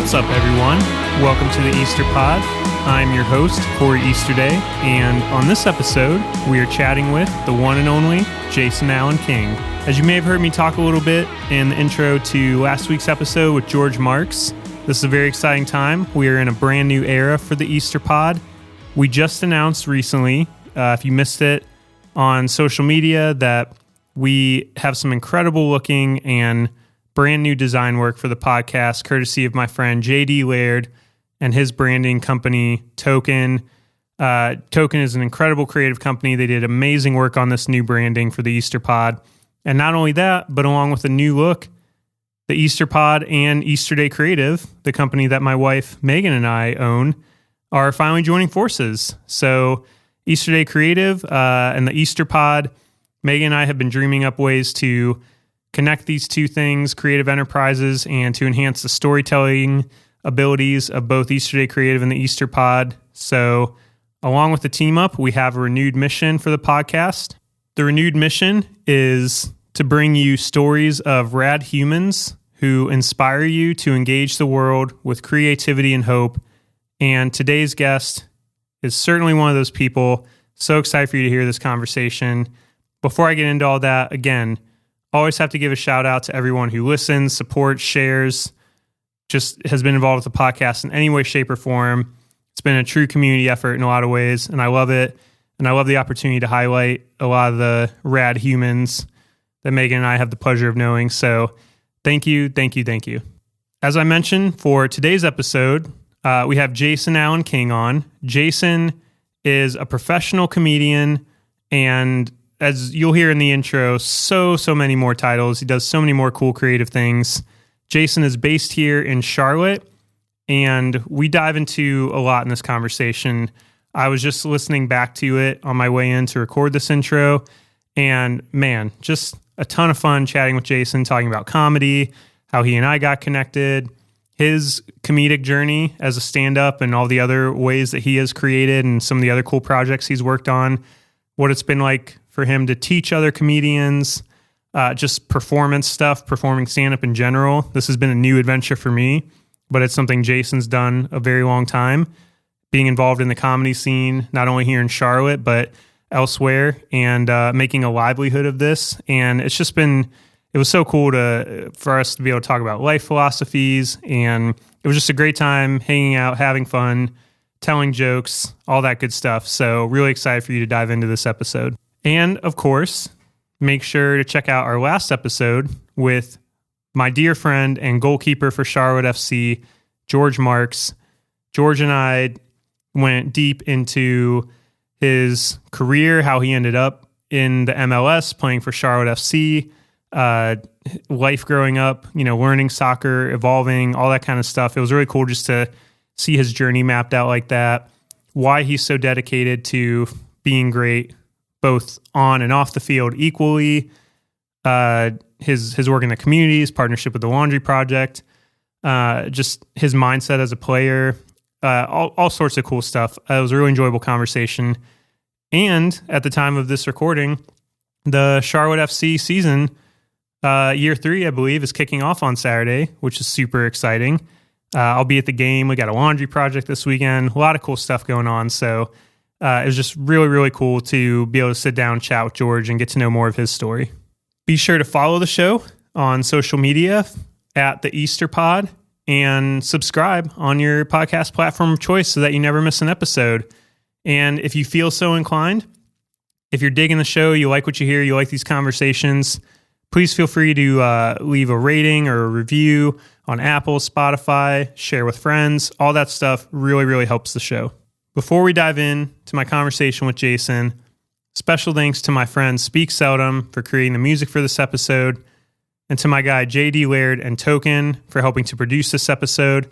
What's up, everyone? Welcome to the Easter Pod. I'm your host, Corey Easterday, and on this episode, we are chatting with the one and only Jason Allen King. As you may have heard me talk a little bit in the intro to last week's episode with George Marks, this is a very exciting time. We are in a brand new era for the Easter Pod. We just announced recently, if you missed it, on social media that we have some incredible looking and brand new design work for the podcast, courtesy of my friend JD Laird and his branding company, Token. Token is an incredible creative company. They did amazing work on this new branding for the Easter Pod. And not only that, but along with a new look, the Easter Pod and Easterday Creative, the company that my wife Megan and I own, are finally joining forces. So Easterday Creative and the Easter Pod, Megan and I have been dreaming up ways to connect these two things, creative enterprises, and to enhance the storytelling abilities of both Easterday Creative and the Easter Pod. So along with the team up, we have a renewed mission for the podcast. The renewed mission is to bring you stories of rad humans who inspire you to engage the world with creativity and hope. And today's guest is certainly one of those people. So excited for you to hear this conversation. Before I get into all that, again, always have to give a shout out to everyone who listens, supports, shares, just has been involved with the podcast in any way, shape, or form. It's been a true community effort in a lot of ways, and I love it. And I love the opportunity to highlight a lot of the rad humans that Megan and I have the pleasure of knowing. So thank you, thank you, thank you. As I mentioned, for today's episode, we have Jason Allen King on. Jason is a professional comedian, and as you'll hear in the intro, so many more titles. He does so many more cool creative things. Jason is based here in Charlotte, and we dive into a lot in this conversation. I was just listening back to it on my way in to record this intro, and man, just a ton of fun chatting with Jason, talking about comedy, how he and I got connected, his comedic journey as a stand-up and all the other ways that he has created and some of the other cool projects he's worked on, what it's been like for him to teach other comedians, just performance stuff, performing stand-up in general. This has been a new adventure for me, but it's something Jason's done a very long time, being involved in the comedy scene, not only here in Charlotte, but elsewhere, and making a livelihood of this. And it's just been, it was so cool for us to be able to talk about life philosophies, and it was just a great time hanging out, having fun, telling jokes, all that good stuff. So really excited for you to dive into this episode. And of course, make sure to check out our last episode with my dear friend and goalkeeper for Charlotte FC, George Marks. George and I went deep into his career, how he ended up in the MLS playing for Charlotte FC, life growing up, learning soccer, evolving, all that kind of stuff. It was really cool just to see his journey mapped out like that, why he's so dedicated to being great, both on and off the field equally, his work in the community, his partnership with the Laundry Project, just his mindset as a player, all sorts of cool stuff. It was a really enjoyable conversation. And at the time of this recording, the Charlotte FC season, year 3, I believe, is kicking off on Saturday, which is super exciting. I'll be at the game. We got a Laundry Project this weekend. A lot of cool stuff going on. So it was just really, really cool to be able to sit down, chat with George, and get to know more of his story. Be sure to follow the show on social media at the Easter Pod and subscribe on your podcast platform of choice so that you never miss an episode. And if you feel so inclined, if you're digging the show, you like what you hear, you like these conversations, please feel free to leave a rating or a review on Apple, Spotify, share with friends. All that stuff really, really helps the show. Before we dive in to my conversation with Jason, special thanks to my friend Speak Seldom for creating the music for this episode, and to my guy JD Laird and Token for helping to produce this episode.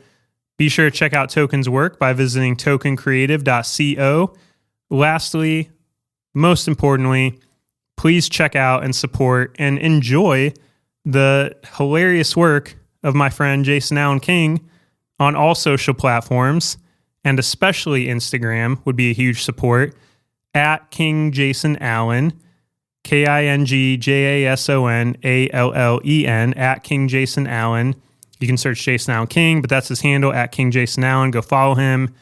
Be sure to check out Token's work by visiting tokencreative.co. Lastly, most importantly, please check out and support and enjoy the hilarious work of my friend Jason Allen King on all social platforms, and especially Instagram would be a huge support, at King Jason Allen, KingJasonAllen, at King Jason Allen. You can search Jason Allen King, but that's his handle, at King Jason Allen. Go follow him.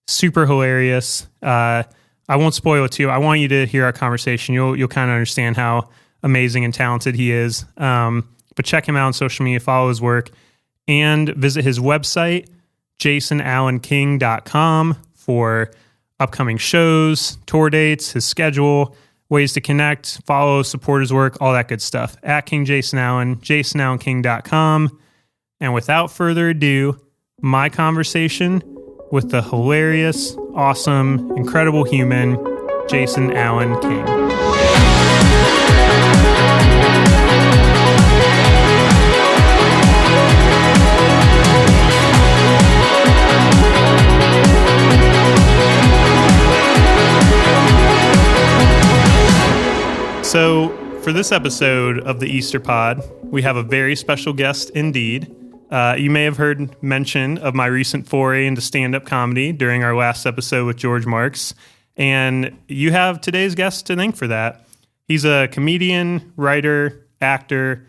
Super hilarious. I won't spoil it too. I want you to hear our conversation. You'll kind of understand how amazing and talented he is. But check him out on social media, follow his work, and visit his website, jasonallenking.com, for upcoming shows, tour dates, his schedule, ways to connect, follow, support his work, all that good stuff. At King Jason Allen, jasonallenking.com. And without further ado, my conversation with the hilarious, awesome, incredible human, Jason Allen King. So, for this episode of the Easter Pod, we have a very special guest indeed. You may have heard mention of my recent foray into stand-up comedy during our last episode with George Marks, and you have today's guest to thank for that. He's a comedian, writer, actor,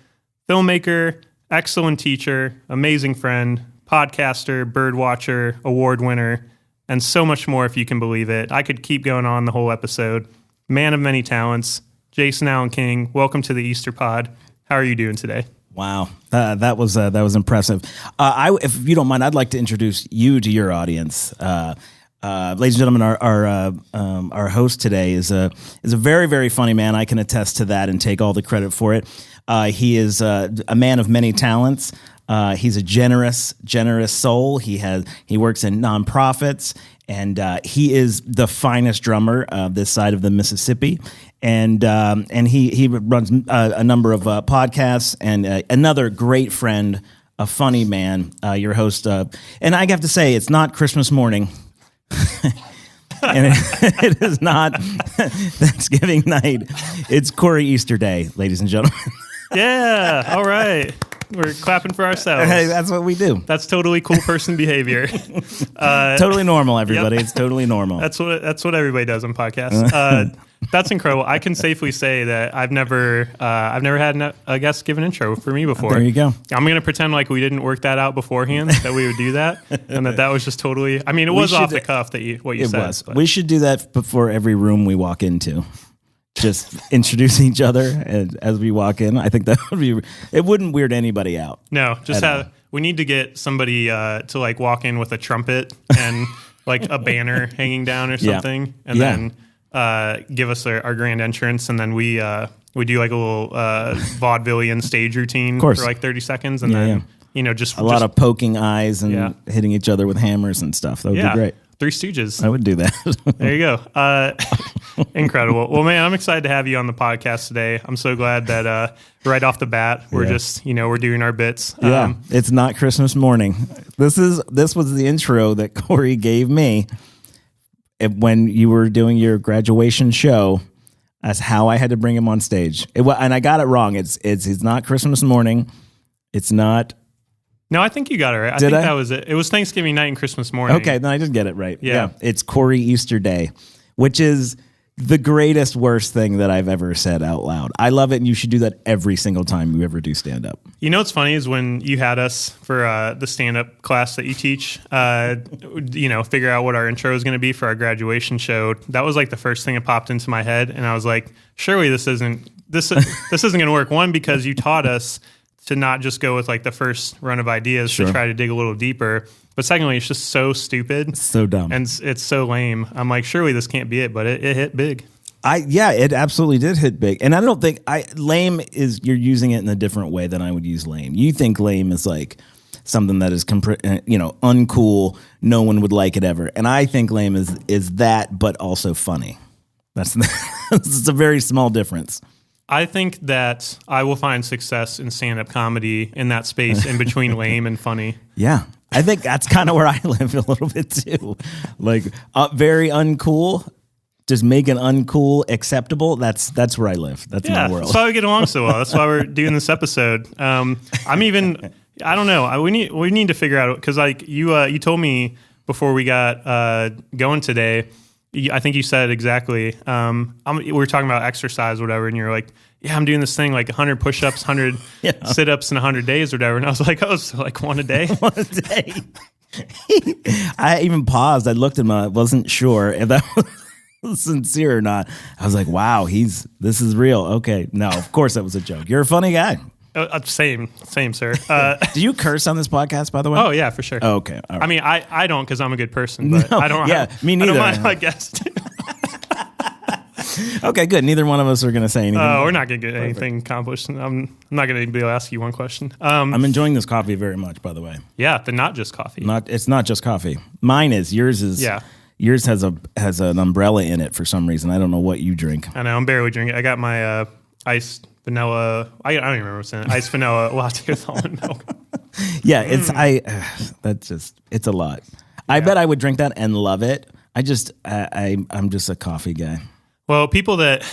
filmmaker, excellent teacher, amazing friend, podcaster, bird watcher, award winner, and so much more if you can believe it. I could keep going on the whole episode. Man of many talents, Jason Allen King, welcome to the Easter Pod. How are you doing today? Wow, that was impressive. If you don't mind, I'd like to introduce you to your audience. Ladies and gentlemen, our host today is a very, very funny man. I can attest to that and take all the credit for it. He is a man of many talents. He's a generous soul. He works in nonprofits, and he is the finest drummer this side of the Mississippi. And he runs a number of podcasts, and another great friend, a funny man, your host. And I have to say, it's not Christmas morning. And it is not Thanksgiving night. It's Corey Easterday, ladies and gentlemen. Yeah, all right. We're clapping for ourselves. Hey, that's what we do. That's totally cool person behavior. Totally normal, everybody. Yep. It's totally normal. That's what everybody does on podcasts. That's incredible. I can safely say that I've never had a guest give an intro for me before. There you go. I'm going to pretend like we didn't work that out beforehand, that we would do that, and that was just totally. I mean, it was off the cuff what you said. It was. But. We should do that before every room we walk into. Just introduce each other as we walk in. I think that would be. It wouldn't weird anybody out. No, just have. We need to get somebody to like walk in with a trumpet and like a banner hanging down or something, and then give us our grand entrance, and then we do like a little vaudevillian stage routine for like 30 seconds, and then just a lot of poking eyes and hitting each other with hammers and stuff. That would be great. Three Stooges. I would do that. There you go. Incredible. Well, man, I'm excited to have you on the podcast today. I'm so glad that right off the bat, we're just, we're doing our bits. Yeah, it's not Christmas morning. This was the intro that Corey gave me when you were doing your graduation show. That's how I had to bring him on stage. And I got it wrong. It's not Christmas morning. It's not. No, I think you got it right. I think that was it. It was Thanksgiving night and Christmas morning. Okay, then I did get it right. Yeah. It's Corey Easterday, which is the greatest, worst thing that I've ever said out loud. I love it, and you should do that every single time you ever do stand-up. You know what's funny is when you had us for the stand-up class that you teach, figure out what our intro is going to be for our graduation show. That was like the first thing that popped into my head, and I was like, surely this isn't going to work. One, because you taught us to not just go with like the first run of ideas, to try to dig a little deeper. But secondly, it's just so stupid. So dumb. And it's so lame. I'm like, surely this can't be it, but it hit big. It absolutely did hit big. And I don't think lame is, you're using it in a different way than I would use lame. You think lame is like something that is uncool, no one would like it ever. And I think lame is that, but also funny. It's a very small difference. I think that I will find success in stand-up comedy in that space in between lame and funny. Yeah. I think that's kind of where I live a little bit too. Like very uncool, just making uncool acceptable. That's where I live. That's my world. That's why we get along so well. That's why we're doing this episode. I don't know. We need to figure out, because like you told me before we got going today, I think you said exactly. We were talking about exercise, or whatever, and you're like, yeah, I'm doing this thing like 100 push-ups, 100 sit-ups in 100 days or whatever. And I was like, oh, so like one a day? One a day. I even paused. I looked at him. I wasn't sure if that was sincere or not. I was like, wow, this is real. Okay. No, of course that was a joke. You're a funny guy. Same, sir. Do you curse on this podcast, by the way? Oh, yeah, for sure. Oh, okay. All right. I mean, I don't because I'm a good person, but I don't. Yeah, me neither. I don't mind, I guess. Okay, good. Neither one of us are going to say anything. We're not going to get anything accomplished. I'm not going to be able to ask you one question. I'm enjoying this coffee very much, by the way. Yeah, the not just coffee. It's not just coffee. Mine is. Yours is. Yeah. Yours has an umbrella in it for some reason. I don't know what you drink. I know. I'm barely drinking. I got my iced vanilla. I don't even remember what's in it. Iced vanilla latte with almond milk. Yeah, it's it's a lot. Yeah. I bet I would drink that and love it. I'm just a coffee guy. Well, people that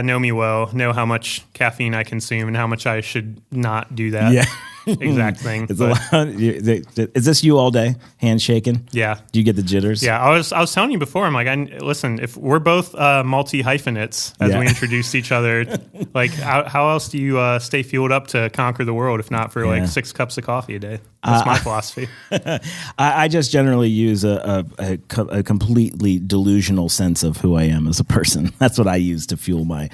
know me well know how much caffeine I consume and how much I should not do that. Yeah. Exact thing. It's a lot. Is this you all day? Hands shaking? Yeah. Do you get the jitters? Yeah. I was telling you before. I'm like, listen. If we're both multi hyphenates as we introduce each other, like how else do you stay fueled up to conquer the world if not for like 6 cups of coffee a day? That's my philosophy. I just generally use a completely delusional sense of who I am as a person. That's what I use to fuel my.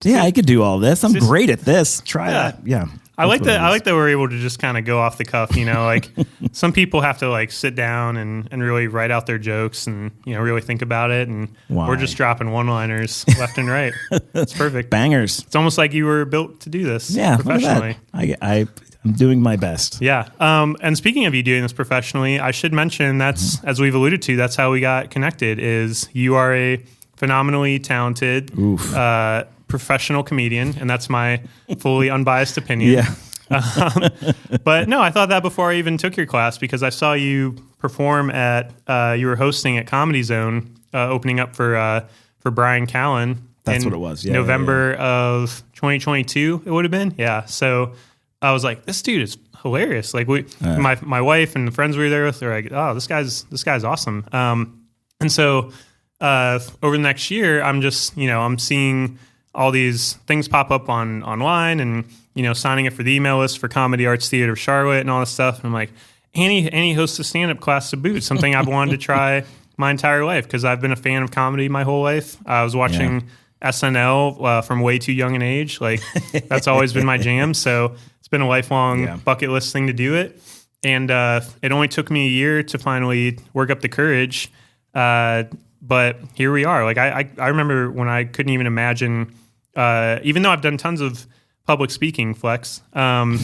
Yeah, I could do all this. I'm great at this. Try that. Yeah. I like that we're able to just kind of go off the cuff, like some people have to like sit down and really write out their jokes and, really think about it. And we're just dropping one-liners left and right. It's perfect. Bangers. It's almost like you were built to do this professionally. I'm doing my best. Yeah. And speaking of you doing this professionally, I should mention that's, as we've alluded to, that's how we got connected is you are a phenomenally talented, professional comedian, and that's my fully unbiased opinion. Yeah. But no, I thought that before I even took your class because I saw you perform at, you were hosting at Comedy Zone, opening up for Brian Callen. That's what it was. Yeah, November of 2022, it would have been. Yeah. So I was like, this dude is hilarious. Like my wife and the friends we were there with, they're like, oh, this guy's awesome. And so over the next year, I'm just, I'm seeing all these things pop up online and, signing up for the email list for Comedy Arts Theater of Charlotte and all this stuff. And I'm like, Annie hosts a stand-up class to boot, something I've wanted to try my entire life because I've been a fan of comedy my whole life. I was watching SNL from way too young an age. Like, that's always been my jam. So it's been a lifelong bucket list thing to do it. And it only took me a year to finally work up the courage. But here we are. Like I remember when I couldn't even imagine, even though I've done tons of public speaking, flex, I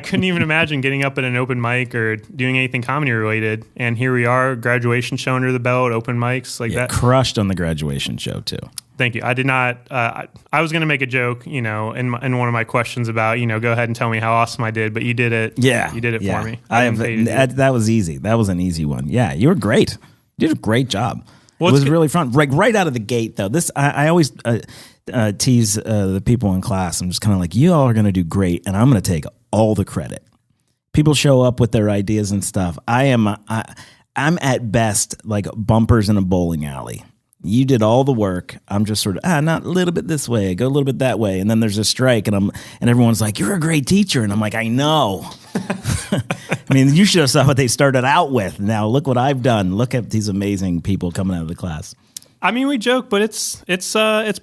couldn't even imagine getting up at an open mic or doing anything comedy related. And here we are, graduation show under the belt, open mics like that. Crushed on the graduation show too. Thank you. I did not. I was going to make a joke, in one of my questions about, go ahead and tell me how awesome I did, but you did it. Yeah, you did it for me. That was easy. That was an easy one. Yeah, you were great. You did a great job. Well, it was really fun. Like right out of the gate, though. This I always tease the people in class. I'm just kind of like, you all are going to do great, and I'm going to take all the credit. People show up with their ideas and stuff. I'm at best like bumpers in a bowling alley. You did all the work. I'm just sort of not a little bit this way, go a little bit that way, and then there's a strike, and everyone's like, "You're a great teacher," and I'm like, "I know." I mean, you should have saw what they started out with. Now look what I've done. Look at these amazing people coming out of the class. I mean, we joke, but it's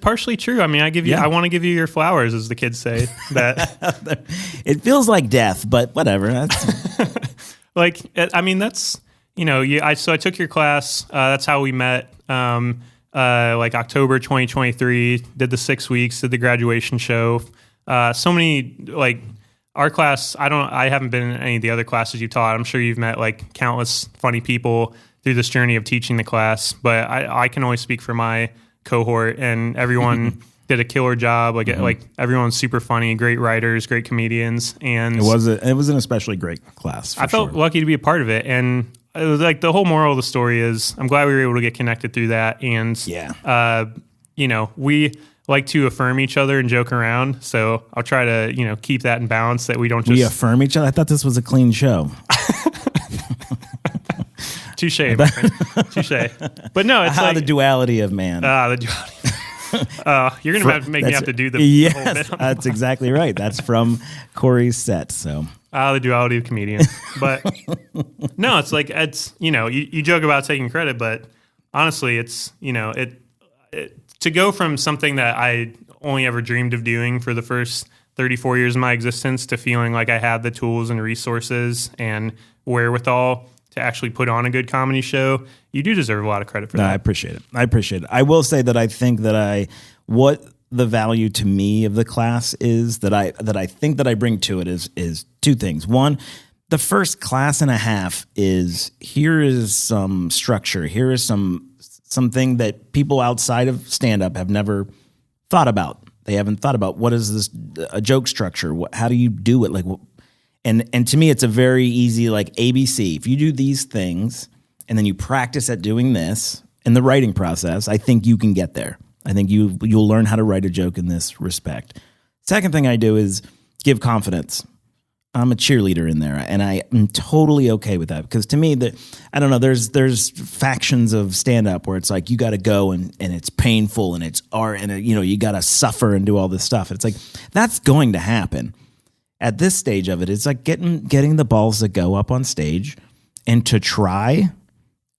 partially true. I mean, I want to give you your flowers, as the kids say. That it feels like death, but whatever. That's like, I mean, that's so I took your class. That's how we met. Like October 2023, did the 6 weeks, did the graduation show. So many, like our class, I haven't been in any of the other classes you taught. I'm sure you've met like countless funny people through this journey of teaching the class, but I can only speak for my cohort, and everyone did a killer job. Like everyone's super funny, great writers, great comedians. And it was an especially great class. I felt lucky to be a part of it. And it was like the whole moral of the story is I'm glad we were able to get connected through that. And, we like to affirm each other and joke around. So I'll try to, keep that in balance, that we don't just... We affirm each other? I thought this was a clean show. Touche, my friend. Touche. But no, it's the duality of man. The duality. You're going to have to make me have to do the yes, whole bit. That's exactly right. That's from Corey's set. So the duality of comedian. But no, it's like, you joke about taking credit, but honestly, it's, to go from something that I only ever dreamed of doing for the first 34 years of my existence to feeling like I had the tools and resources and wherewithal to actually put on a good comedy show, you do deserve a lot of credit for that. I appreciate it. I will say that I think that what the value to me of the class is that I think that I bring to it is two things. One, the first class and a half is, here is some structure. Here is something that people outside of stand-up have never thought about. They haven't thought about, what is this, a joke structure? How do you do it? Like, and to me, it's a very easy, like, ABC. If you do these things and then you practice at doing this in the writing process, I think you can get there. I think you'll learn how to write a joke in this respect. Second thing I do is give confidence. I'm a cheerleader in there, and I am totally okay with that, because to me, I don't know, there's factions of stand-up where it's like you got to go and it's painful and it's art and you got to suffer and do all this stuff. It's like, that's going to happen. At this stage of it, it's like getting the balls to go up on stage and to try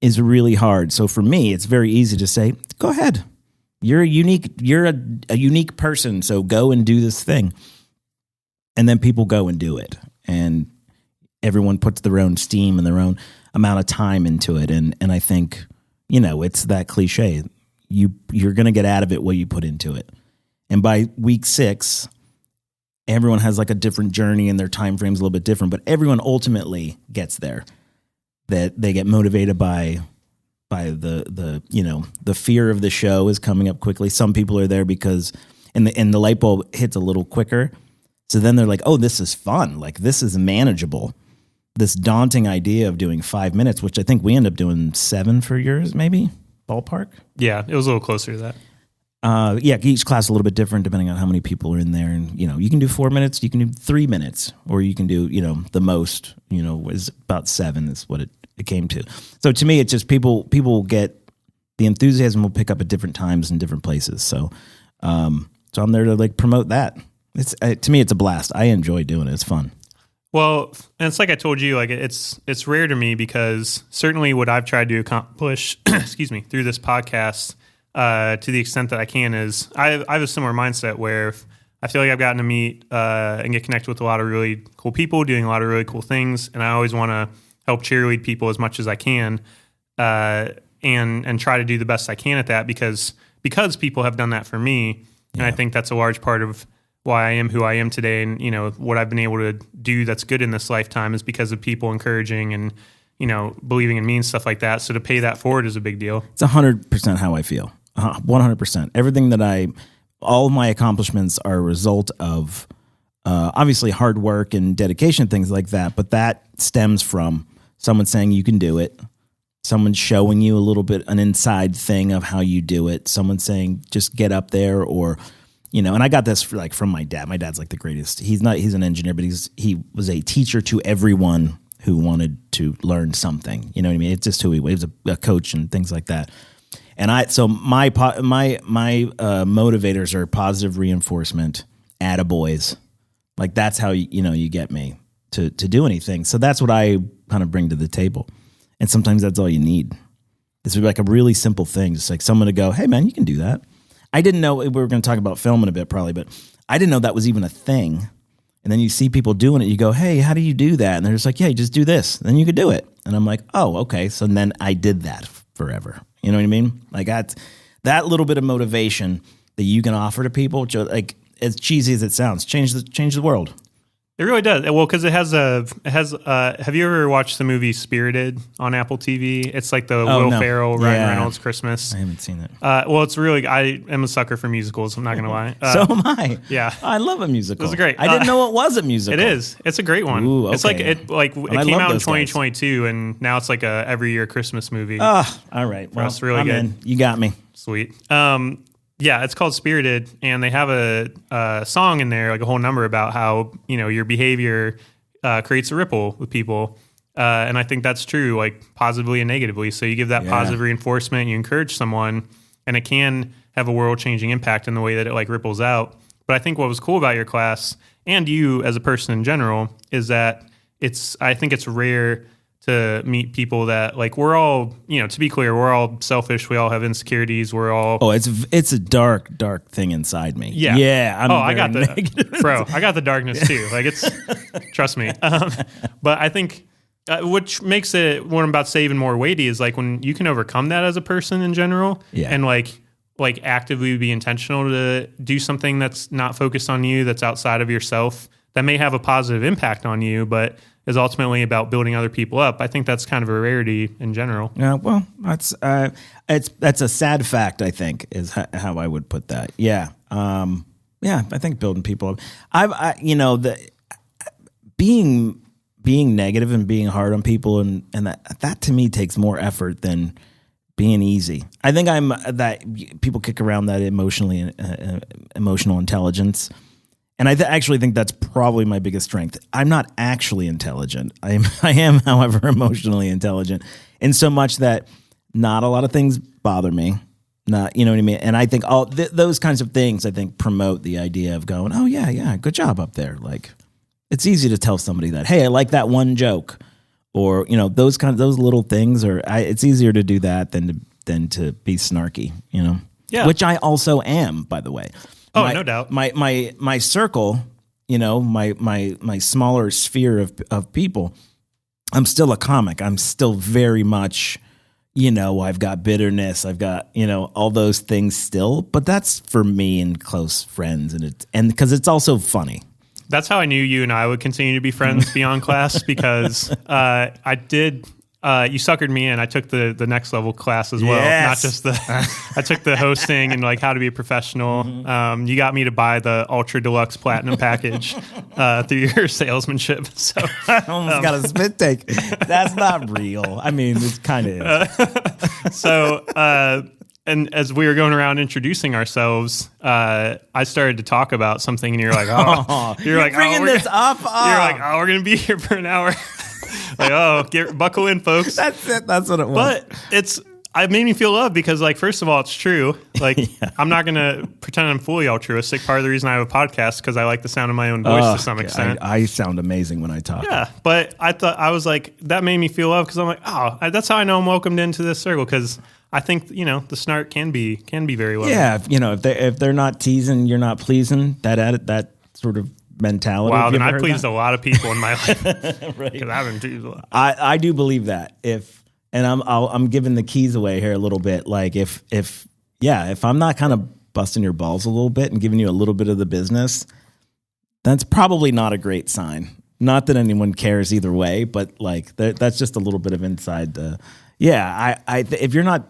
is really hard. So for me, it's very easy to say, go ahead. You're a unique person, so go and do this thing. And then people go and do it. And everyone puts their own steam and their own amount of time into it. And I think, it's that cliche. You're going to get out of it what you put into it. And by week 6, everyone has like a different journey and their time frame's a little bit different, but everyone ultimately gets there. That they get motivated by the fear of the show is coming up quickly. Some people are there because and the light bulb hits a little quicker. So then they're like, oh, this is fun. Like, this is manageable. This daunting idea of doing 5 minutes, which I think we end up doing 7 for yours, maybe, ballpark. Yeah, it was a little closer to that. Each class is a little bit different depending on how many people are in there. And, you can do 4 minutes, you can do 3 minutes, or you can do, the most, is about 7 is what it came to. So to me, it's just people get, the enthusiasm will pick up at different times and different places. So I'm there to like promote that. It's to me, it's a blast. I enjoy doing it. It's fun. Well, and it's like I told you, like it's rare to me, because certainly what I've tried to accomplish, through this podcast, to the extent that I can, is I have a similar mindset where I feel like I've gotten to meet and get connected with a lot of really cool people doing a lot of really cool things, and I always want to help cheerlead people as much as I can, and try to do the best I can at that, because people have done that for me, and I think that's a large part of why I am who I am today, and what I've been able to do that's good in this lifetime is because of people encouraging and believing in me and stuff like that. So to pay that forward is a big deal. It's 100% how I feel. 100%. Everything that all of my accomplishments are a result of obviously hard work and dedication, things like that. But that stems from someone saying you can do it, someone showing you a little bit an inside thing of how you do it, someone saying just get up there, or. And I got this from my dad. My dad's like the greatest. He's an engineer, but he was a teacher to everyone who wanted to learn something. You know what I mean? It's just who he was, a coach and things like that. And so my motivators are positive reinforcement, attaboys. Like, that's how you get me to do anything. So that's what I kind of bring to the table. And sometimes that's all you need. This would be like a really simple thing, just like someone to go, hey man, you can do that. I didn't know, we were going to talk about film in a bit probably, but I didn't know that was even a thing. And then you see people doing it, you go, hey, how do you do that? And they're just like, yeah, you just do this. Then you could do it. And I'm like, oh, okay. So then I did that forever. You know what I mean? Like, that little bit of motivation that you can offer to people, like, as cheesy as it sounds, change the world. It really does. Well, because it has have you ever watched the movie Spirited on Apple TV? It's like the Will Ferrell, Ryan Reynolds Christmas. I haven't seen it. Well, it's really, I am a sucker for musicals. I'm not going to lie. So am I. Yeah. I love a musical. It was great. I didn't know it was a musical. It is. It's a great one. Ooh, okay. It's like, it came out in 2022 and now it's like a every year Christmas movie. All right. Well, it's really good. In. You got me. Sweet. Yeah, it's called Spirited, and they have a song in there, like a whole number about how, your behavior creates a ripple with people. And I think that's true, like positively and negatively. So you give that positive reinforcement, you encourage someone, and it can have a world-changing impact in the way that it like ripples out. But I think what was cool about your class and you as a person in general is that I think it's rare to meet people that like we're all, to be clear, we're all selfish. We all have insecurities. We're all. Oh, it's a dark thing inside me. Yeah. Yeah. I got I got the darkness too. Like trust me. But I think which makes it what I'm about to say even more weighty is like when you can overcome that as a person in general and like actively be intentional to do something that's not focused on you, that's outside of yourself, that may have a positive impact on you, but is ultimately about building other people up. I think that's kind of a rarity in general. Yeah, well, that's a sad fact, I think, is how I would put that. Yeah. I think building people up. Being negative and being hard on people and that to me takes more effort than being easy. I think that people kick around that emotional intelligence. And I actually think that's probably my biggest strength. I'm not actually intelligent. I am, however, emotionally intelligent, in so much that not a lot of things bother me. Not, you know what I mean? And I think all those kinds of things, I think, promote the idea of going, oh, yeah, good job up there. Like, it's easy to tell somebody that, hey, I like that one joke. Or, those little things, it's easier to do that than to be snarky, Yeah. Which I also am, by the way. Oh, no doubt. My circle, my smaller sphere of people, I'm still a comic. I'm still very much, I've got bitterness. I've got, all those things still. But that's for me and close friends. And because it's also funny. That's how I knew you and I would continue to be friends beyond class because I did. You suckered me in. I took the next level class as well, not just I took the hosting and like how to be a professional. Mm-hmm. You got me to buy the ultra deluxe platinum package through your salesmanship. So I almost got a spit take. That's not real. I mean, it kind of is. And as we were going around introducing ourselves, I started to talk about something, and you're like, "Oh, you're like bringing this up." Oh. You're like, "Oh, we're gonna be here for an hour." Like, buckle in, folks. That's it. That's what it was. But it made me feel loved because, like, first of all, it's true. Like, I'm not gonna pretend I'm fully altruistic. Part of the reason I have a podcast because I like the sound of my own voice to some extent. I sound amazing when I talk. Yeah, but I was like, that made me feel loved because I'm like, that's how I know I'm welcomed into this circle because. I think the snark can be very loving. Yeah, if they're not teasing, you're not pleasing. That sort of mentality. Wow, then I pleased a lot of people in my life right? Because I've been teased a lot. I do believe that I'm giving the keys away here a little bit. Like if I'm not kind of busting your balls a little bit and giving you a little bit of the business, that's probably not a great sign. Not that anyone cares either way, but like that's just a little bit of inside the. Yeah, if you're not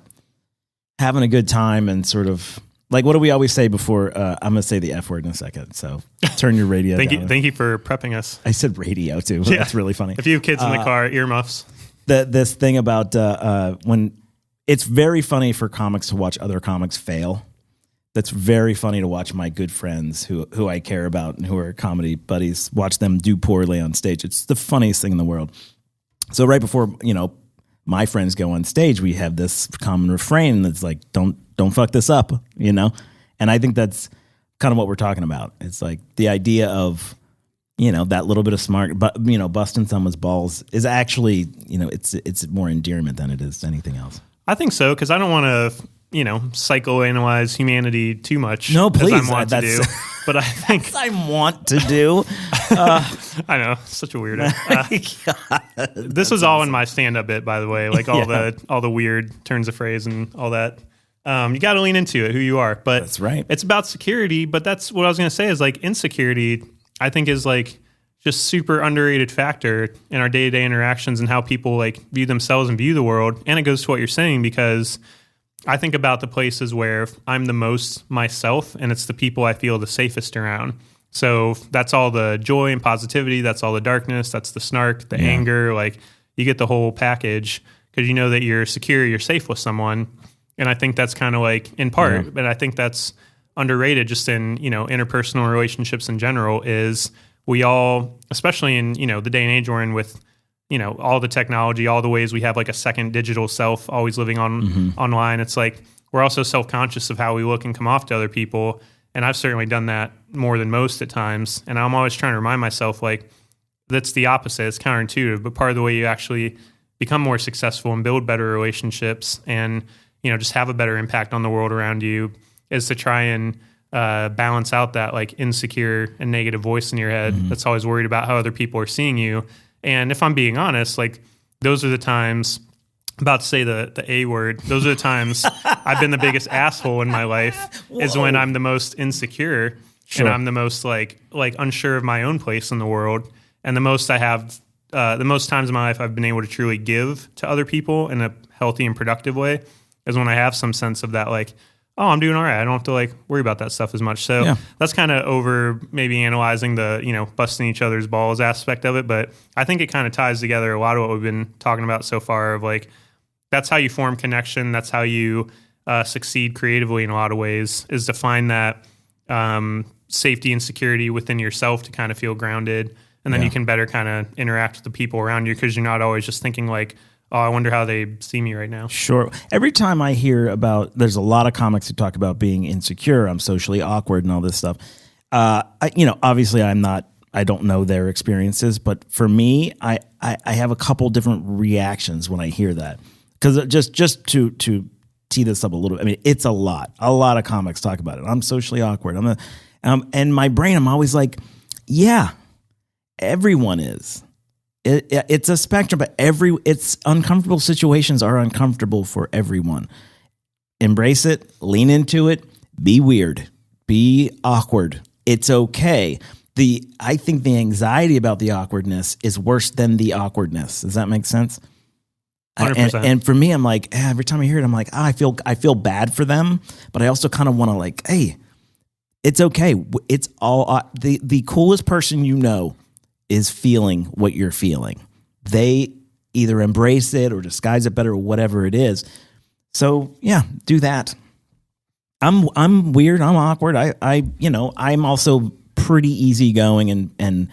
having a good time and sort of like, what do we always say before? I'm going to say the F word in a second. So turn your radio down. Thank you for prepping us. I said radio too. Yeah. That's really funny. If you have kids in the car, earmuffs. This thing about when it's very funny for comics to watch other comics fail. That's very funny to watch my good friends who I care about and who are comedy buddies, watch them do poorly on stage. It's the funniest thing in the world. So right before, my friends go on stage, we have this common refrain that's like, don't fuck this up, And I think that's kind of what we're talking about. It's like the idea of, that little bit of smart, but, busting someone's balls is actually, it's more endearment than it is anything else. I think so, because I don't want to, psychoanalyze humanity too much. No, please. As I want to do. But I think I want to do. I know, such a weirdo. This was all in my stand-up bit, by the way. Like all the weird turns of phrase and all that. You got to lean into it, who you are. But that's right. It's about security. But that's what I was going to say is like insecurity. I think is like just super underrated factor in our day-to-day interactions and how people like view themselves and view the world. And it goes to what you're saying because I think about the places where I'm the most myself and it's the people I feel the safest around. So that's all the joy and positivity. That's all the darkness. That's the snark, the anger. Like you get the whole package because you know that you're secure, you're safe with someone. And I think that's kind of like in part, but I think that's underrated just in, interpersonal relationships in general is we all, especially in, the day and age we're in with, all the technology, all the ways we have like a second digital self always living on online. It's like we're also self-conscious of how we look and come off to other people. And I've certainly done that more than most at times. And I'm always trying to remind myself, like, that's the opposite. It's counterintuitive, but part of the way you actually become more successful and build better relationships and, just have a better impact on the world around you is to try and balance out that like insecure and negative voice in your head that's always worried about how other people are seeing you. And if I'm being honest, like those are the times, I'm about to say the A word, those are the times I've been the biggest asshole in my life. Is when I'm the most insecure and I'm the most like unsure of my own place in the world. And the most the most times in my life I've been able to truly give to other people in a healthy and productive way is when I have some sense of that, like, oh, I'm doing all right. I don't have to like worry about that stuff as much. So that's kind of over maybe analyzing the, busting each other's balls aspect of it. But I think it kind of ties together a lot of what we've been talking about so far of like, that's how you form connection. That's how you succeed creatively in a lot of ways, is to find that safety and security within yourself to kind of feel grounded. And then you can better kind of interact with the people around you because you're not always just thinking like, oh, I wonder how they see me right now. Sure. Every time I hear there's a lot of comics who talk about being insecure, I'm socially awkward and all this stuff. Obviously I don't know their experiences, but for me, I have a couple different reactions when I hear that. Because just to tee this up a little bit, I mean, it's a lot of comics talk about it. I'm socially awkward. And my brain, I'm always like, yeah, everyone is. It's a spectrum, but it's uncomfortable situations are uncomfortable for everyone. Embrace it, lean into it, be weird, be awkward. It's okay. I think the anxiety about the awkwardness is worse than the awkwardness. Does that make sense? 100%. And for me, I'm like, every time I hear it, I'm like, I feel bad for them, but I also kind of want to like, hey, it's okay. It's all the coolest person is feeling what you're feeling. They either embrace it or disguise it better or whatever it is. So yeah, do that. I'm weird. I'm awkward. I'm also pretty easygoing and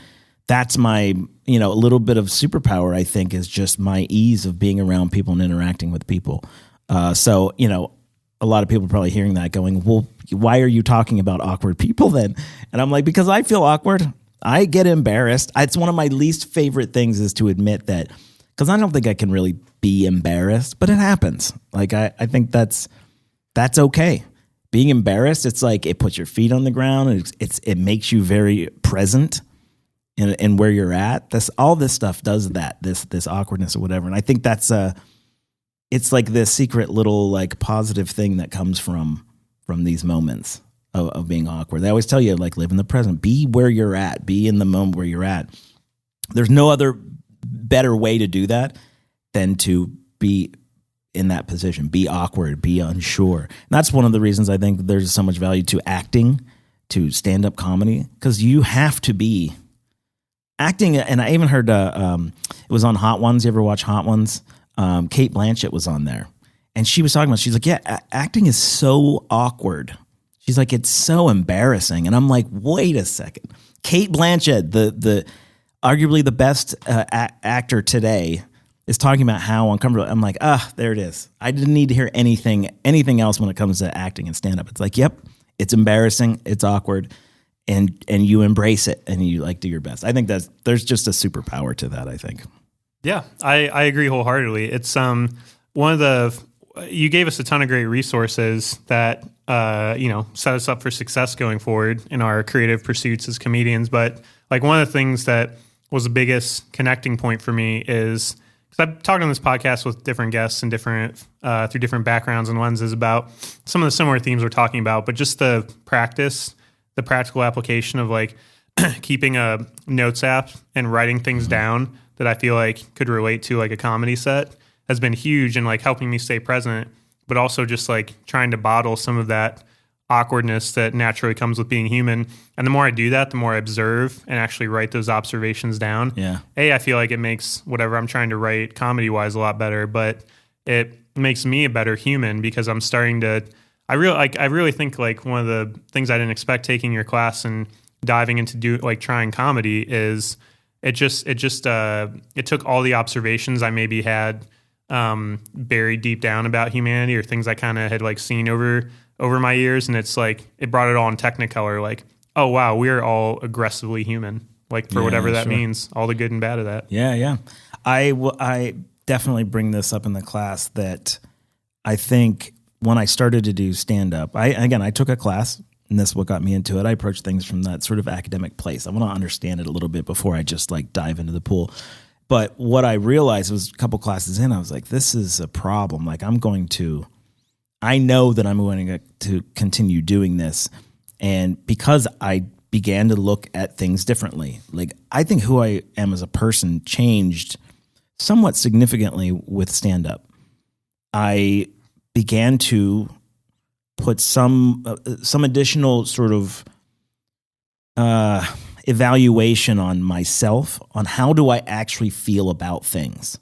that's my, a little bit of superpower, I think, is just my ease of being around people and interacting with people. So, a lot of people are probably hearing that going, well, why are you talking about awkward people then? And I'm like, because I feel awkward. I get embarrassed. It's one of my least favorite things is to admit that, because I don't think I can really be embarrassed, but it happens. Like, I think that's okay. Being embarrassed, it's like it puts your feet on the ground. It makes you very present in where you're at. All this stuff does that, this awkwardness or whatever. And I think that's it's like this secret little like positive thing that comes from these moments of being awkward. They always tell you, like, live in the present, be where you're at, be in the moment where you're at. There's no other better way to do that than to be in that position, be awkward, be unsure. And that's one of the reasons I think there's so much value to acting, to stand-up comedy, because you have to be acting. And I even heard it was on Hot Ones. You ever watch Hot Ones? Kate Blanchett was on there, and she was talking about, she's like, yeah, acting is so awkward. She's like, it's so embarrassing. And I'm like, wait a second. Kate Blanchett, the arguably the best actor today, is talking about how uncomfortable. I'm like, there it is. I didn't need to hear anything else when it comes to acting and stand-up. It's like, yep, it's embarrassing, it's awkward, and you embrace it and you like do your best. I think there's just a superpower to that, I think. Yeah, I agree wholeheartedly. It's one of the, you gave us a ton of great resources that set us up for success going forward in our creative pursuits as comedians. But like one of the things that was the biggest connecting point for me is, because I've talked on this podcast with different guests and different through different backgrounds and lenses about some of the similar themes we're talking about, but just the practical application of like keeping a notes app and writing things down that I feel like could relate to like a comedy set has been huge in like helping me stay present, but also just like trying to bottle some of that awkwardness that naturally comes with being human. And the more I do that, the more I observe and actually write those observations down. Yeah. I feel like it makes whatever I'm trying to write comedy wise a lot better, but it makes me a better human because I'm starting to, I really think like one of the things I didn't expect taking your class and diving into trying comedy is it took all the observations I maybe had buried deep down about humanity, or things I kind of had like seen over my years. And it's like, it brought it all in Technicolor. Like, oh wow, we're all aggressively human, like for whatever that means, all the good and bad of that. Yeah. I definitely bring this up in the class that I think when I started to do stand-up, I took a class, and this is what got me into it. I approach things from that sort of academic place. I want to understand it a little bit before I just like dive into the pool. But what I realized was a couple classes in, I was like, this is a problem. Like I know that I'm going to continue doing this. And because I began to look at things differently, like I think who I am as a person changed somewhat significantly with stand-up. I began to put some additional sort of evaluation on myself, on how do I actually feel about things,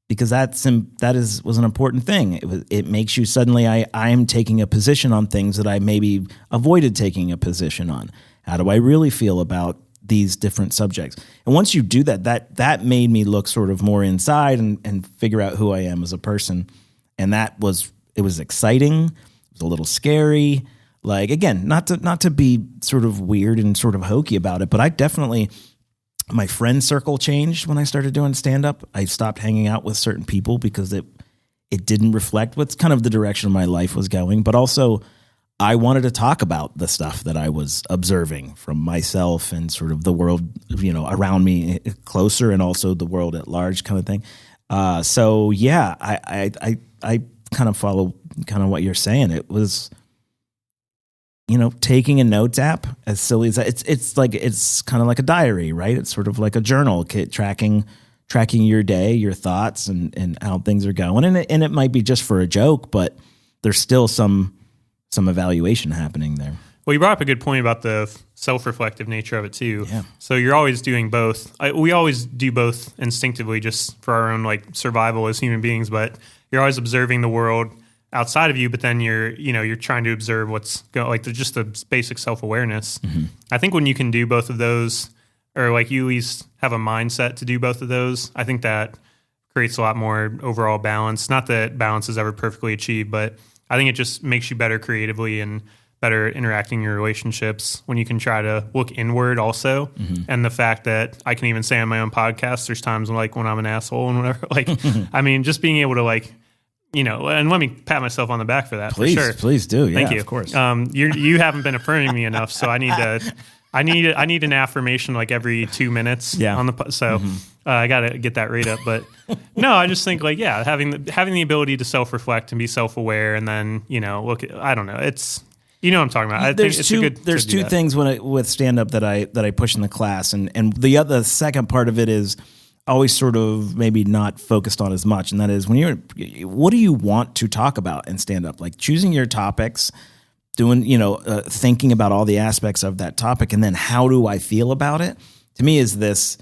because was an important thing. It makes you suddenly I'm taking a position on things that I maybe avoided taking a position on. How do I really feel about these different subjects? And once you do that made me look sort of more inside and figure out who I am as a person. And it was exciting. It was a little scary. Like, again, not to be sort of weird and sort of hokey about it, but my friend circle changed when I started doing stand-up. I stopped hanging out with certain people because it didn't reflect what's kind of the direction my life was going. But also, I wanted to talk about the stuff that I was observing from myself and sort of the world, around me closer, and also the world at large kind of thing. So yeah, I kind of follow kind of what you're saying. It was, taking a notes app, as silly as that, it's kind of like a diary, right? It's sort of like a journal, tracking your day, your thoughts, and how things are going. And it might be just for a joke, but there's still some evaluation happening there. Well, you brought up a good point about the self-reflective nature of it too. Yeah. So you're always doing both. We always do both instinctively, just for our own like survival as human beings. But you're always observing the world outside of you. But then you're trying to observe what's going, just the basic self-awareness. Mm-hmm. I think when you can do both of those, or like you at least have a mindset to do both of those, I think that creates a lot more overall balance. Not that balance is ever perfectly achieved, but I think it just makes you better creatively and better interacting in your relationships when you can try to look inward also. Mm-hmm. And the fact that I can even say on my own podcast, there's times when I'm an asshole and whatever, I mean, just being able to and let me pat myself on the back for that. Please, for sure. Please do. Yeah, Thank you. Of course. You haven't been affirming me enough. So I need an affirmation like every 2 minutes on the, so I got to get that rate up. But no, I just think having the ability to self-reflect and be self-aware, and then, I don't know. It's, what I'm talking about. I think it's there's two things with stand-up that I push in the class. And the second part of it is always sort of maybe not focused on as much. And that is what do you want to talk about in stand-up? Like choosing your topics, doing, thinking about all the aspects of that topic, and then how do I feel about it? To me, is this,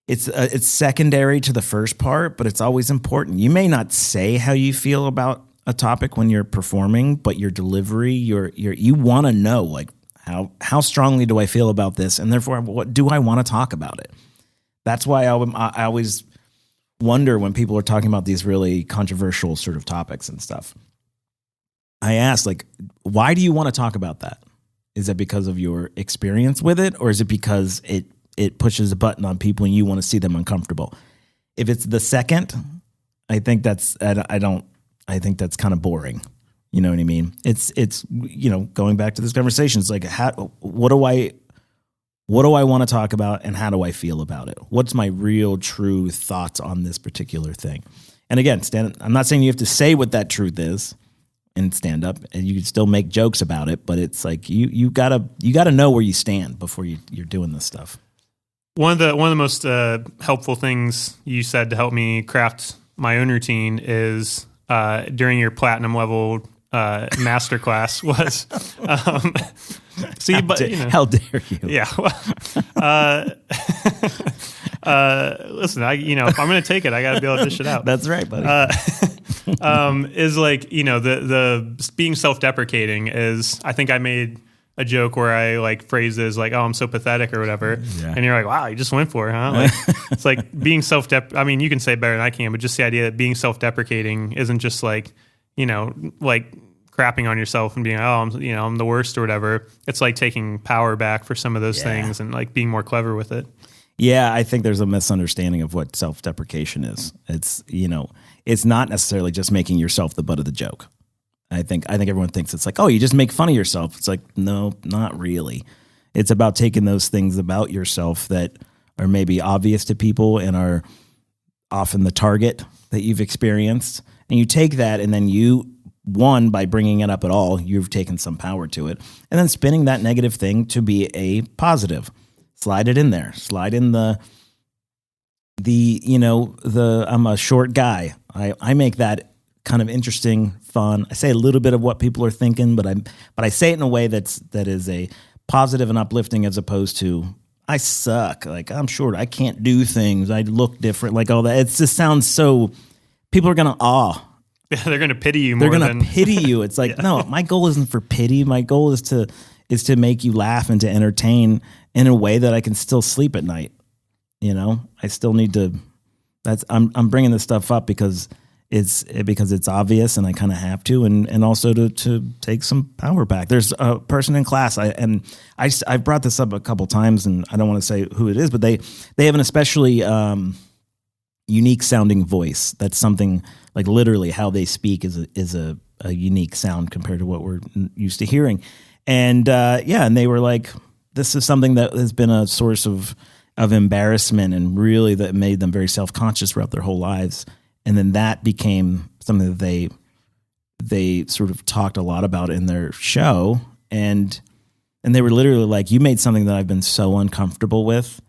it's secondary to the first part, but it's always important. You may not say how you feel about a topic when you're performing, but your delivery, you want to know, like, how strongly do I feel about this, and therefore, what do I want to talk about it? That's why I always wonder when people are talking about these really controversial sort of topics and stuff. I ask, like, why do you want to talk about that? Is it because of your experience with it, or is it because it pushes a button on people and you want to see them uncomfortable? If it's the second, I think that's kind of boring. You know what I mean? It's going back to this conversation. It's like, what do I want to talk about, and how do I feel about it? What's my real, true thoughts on this particular thing? And again, I'm not saying you have to say what that truth is in stand up, and you can still make jokes about it, but it's like you gotta know where you stand before you're doing this stuff. One of the most helpful things you said to help me craft my own routine is during your platinum level masterclass was how dare you? Yeah. Listen, if I'm going to take it, I got to be able to dish it out. That's right, buddy. Is like, the being self-deprecating is, I think I made a joke where I like phrase it as like, oh, I'm so pathetic or whatever. Yeah. And you're like, wow, you just went for it, huh? Like, it's like being I mean, you can say it better than I can, but just the idea that being self-deprecating isn't just like, like crapping on yourself and being, oh, I'm the worst or whatever. It's like taking power back for some of those things and like being more clever with it. Yeah, I think there's a misunderstanding of what self-deprecation is. It's, it's not necessarily just making yourself the butt of the joke. I think everyone thinks it's like, oh, you just make fun of yourself. It's like, no, not really. It's about taking those things about yourself that are maybe obvious to people and are often the target that you've experienced. And you take that and then one, by bringing it up at all, you've taken some power to it. And then spinning that negative thing to be a positive. Slide it in there. Slide in the I'm a short guy. I make that kind of interesting, fun. I say a little bit of what people are thinking, but I say it in a way that is a positive and uplifting, as opposed to I suck. Like, I'm short. I can't do things. I look different. Like all that. It just sounds so. People are gonna Yeah, they're gonna pity you. They're gonna pity you. It's like no. My goal isn't for pity. My goal is to make you laugh and to entertain in a way that I can still sleep at night. I still need to. I'm bringing this stuff up because it's obvious and I kind of have to, and also to take some power back. There's a person in class, I've brought this up a couple times, and I don't want to say who it is, but they have an especially unique sounding voice. That's something like literally how they speak is a unique sound compared to what we're used to hearing. And and they were like, this is something that has been a source of embarrassment, and really that made them very self-conscious throughout their whole lives. And then that became something that they sort of talked a lot about in their show. And they were literally like, you made something that I've been so uncomfortable with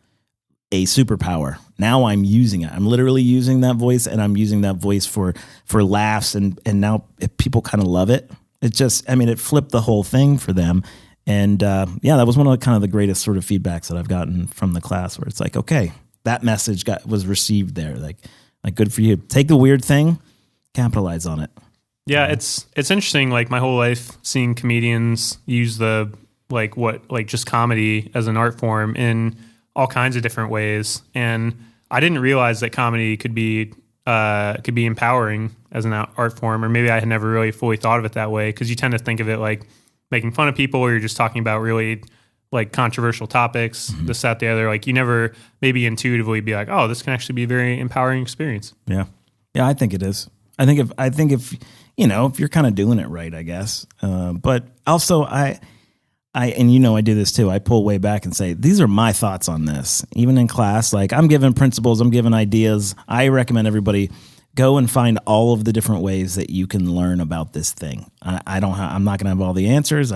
a superpower. Now I'm using it. I'm literally using that voice, and I'm using that voice for laughs. And now people kind of love it. It just, it flipped the whole thing for them. And that was one of the greatest sort of feedbacks that I've gotten from the class, where it's like, okay, that message was received there. Like good for you. Take the weird thing, capitalize on it. Yeah, it's interesting. Like my whole life, seeing comedians use just comedy as an art form in all kinds of different ways, and I didn't realize that comedy could be empowering as an art form, or maybe I had never really fully thought of it that way, because you tend to think of it like making fun of people, or you're just talking about really like controversial topics, this, that, the other. Like you never maybe intuitively be like, oh, this can actually be a very empowering experience. Yeah. Yeah, I think it is. I think if if you're kind of doing it right, I guess. But also I do this too. I pull way back and say, these are my thoughts on this. Even in class, like I'm giving principles, I'm giving ideas. I recommend everybody go and find all of the different ways that you can learn about this thing. I'm not going to have all the answers.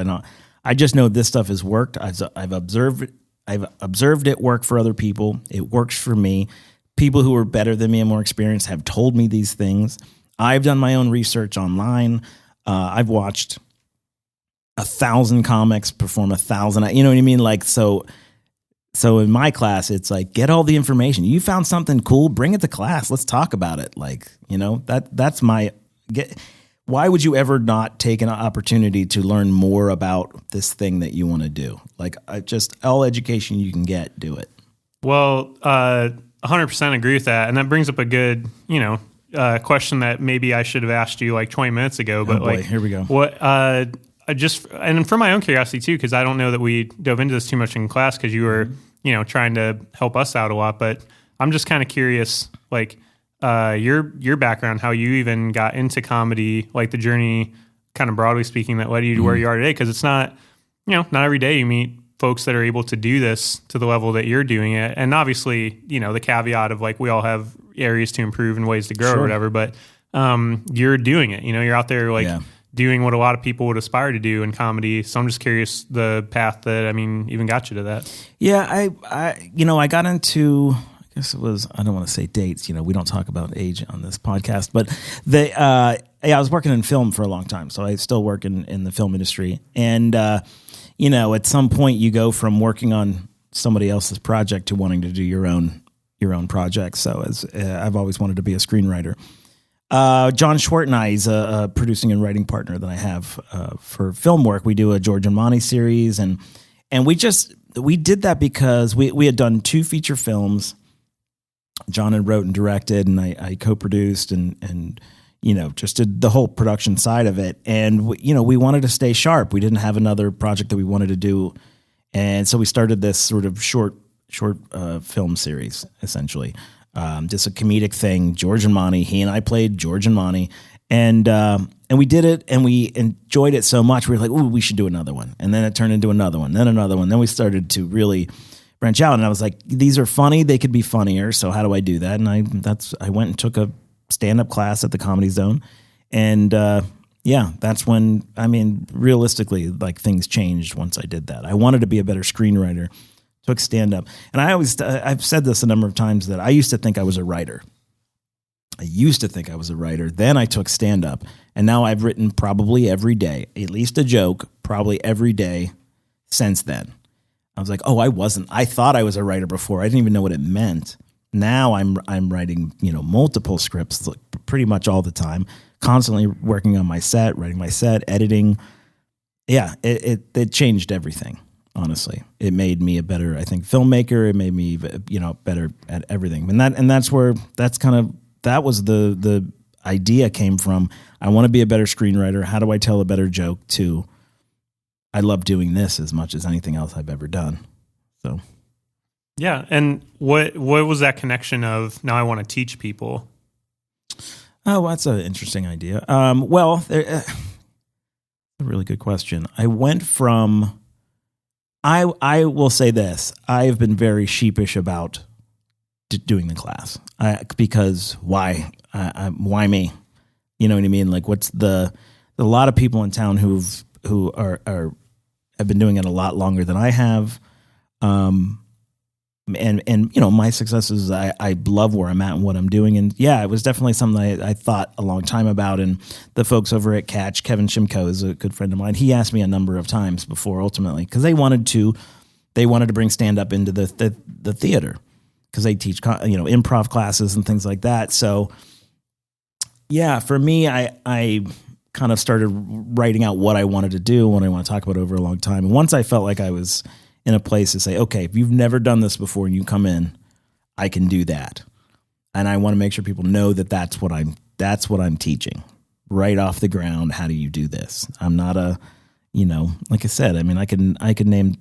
I just know this stuff has worked. I've observed it work for other people. It works for me. People who are better than me and more experienced have told me these things. I've done my own research online. I've watched 1,000 comics perform 1,000. You know what I mean? Like, so in my class, it's like, get all the information. You found something cool, bring it to class. Let's talk about it. Like, that's my why would you ever not take an opportunity to learn more about this thing that you want to do? Like, just all education you can get, do it. Well, 100% agree with that. And that brings up a good, question that maybe I should have asked you like 20 minutes ago. But like, here we go. What, and for my own curiosity too, because I don't know that we dove into this too much in class, because you were, trying to help us out a lot. But I'm just kind of curious, like, your background, how you even got into comedy, like the journey, kind of broadly speaking, that led you to where you are today. Because it's not, not every day you meet folks that are able to do this to the level that you're doing it. And obviously, the caveat of like, we all have areas to improve and ways to grow or whatever, but you're doing it, you're out there like doing what a lot of people would aspire to do in comedy. So I'm just curious the path that, even got you to that. Yeah. I got into, I guess it was, I don't want to say dates, we don't talk about age on this podcast, but I was working in film for a long time. So I still work in the film industry. And, at some point you go from working on somebody else's project to wanting to do your own project. So I've always wanted to be a screenwriter. John Schwart and I, he's a producing and writing partner that I have for film work. We do a George and Monty series, and we did that because we had done 2 feature films. John had wrote and directed, and I co-produced and just did the whole production side of it. And we wanted to stay sharp. We didn't have another project that we wanted to do, and so we started this sort of short film series, essentially. Just a comedic thing. George and Monty. He and I played George and Monty, and we did it, and we enjoyed it so much. We were like, "Ooh, we should do another one." And then it turned into another one, then another one. Then we started to really branch out, and I was like, "These are funny. They could be funnier. So how do I do that?" And I went and took a stand-up class at the Comedy Zone, and that's when realistically, like, things changed once I did that. I wanted to be a better screenwriter. Took stand-up. And I've said this a number of times that I used to think I was a writer. Then I took stand-up. And now I've written probably every day, at least a joke, probably every day since then. I was like, oh, I thought I was a writer before. I didn't even know what it meant. Now I'm writing, multiple scripts pretty much all the time, constantly working on my set, writing my set, editing. Yeah, it changed everything. Honestly, it made me a better, I think, filmmaker. It made me, better at everything. And that was the idea came from. I want to be a better screenwriter. How do I tell a better joke? To, I love doing this as much as anything else I've ever done. So, yeah. And what was that connection of? Now I want to teach people. Oh, that's an interesting idea. A really good question. I went from. I will say this. I've been very sheepish about doing the class because why? Why me? You know what I mean? Like, a lot of people in town who have been doing it a lot longer than I have. And my successes, I love where I'm at and what I'm doing. And yeah, it was definitely something I thought a long time about. And the folks over at Catch, Kevin Shimko is a good friend of mine. He asked me a number of times before, ultimately, because they wanted to bring stand-up into the theater, because they teach, improv classes and things like that. So yeah, for me, I kind of started writing out what I wanted to do, what I want to talk about over a long time. And once I felt like I was in a place to say, okay, if you've never done this before and you come in, I can do that. And I want to make sure people know that that's what I'm teaching right off the ground. How do you do this? I'm not like I said, I can name,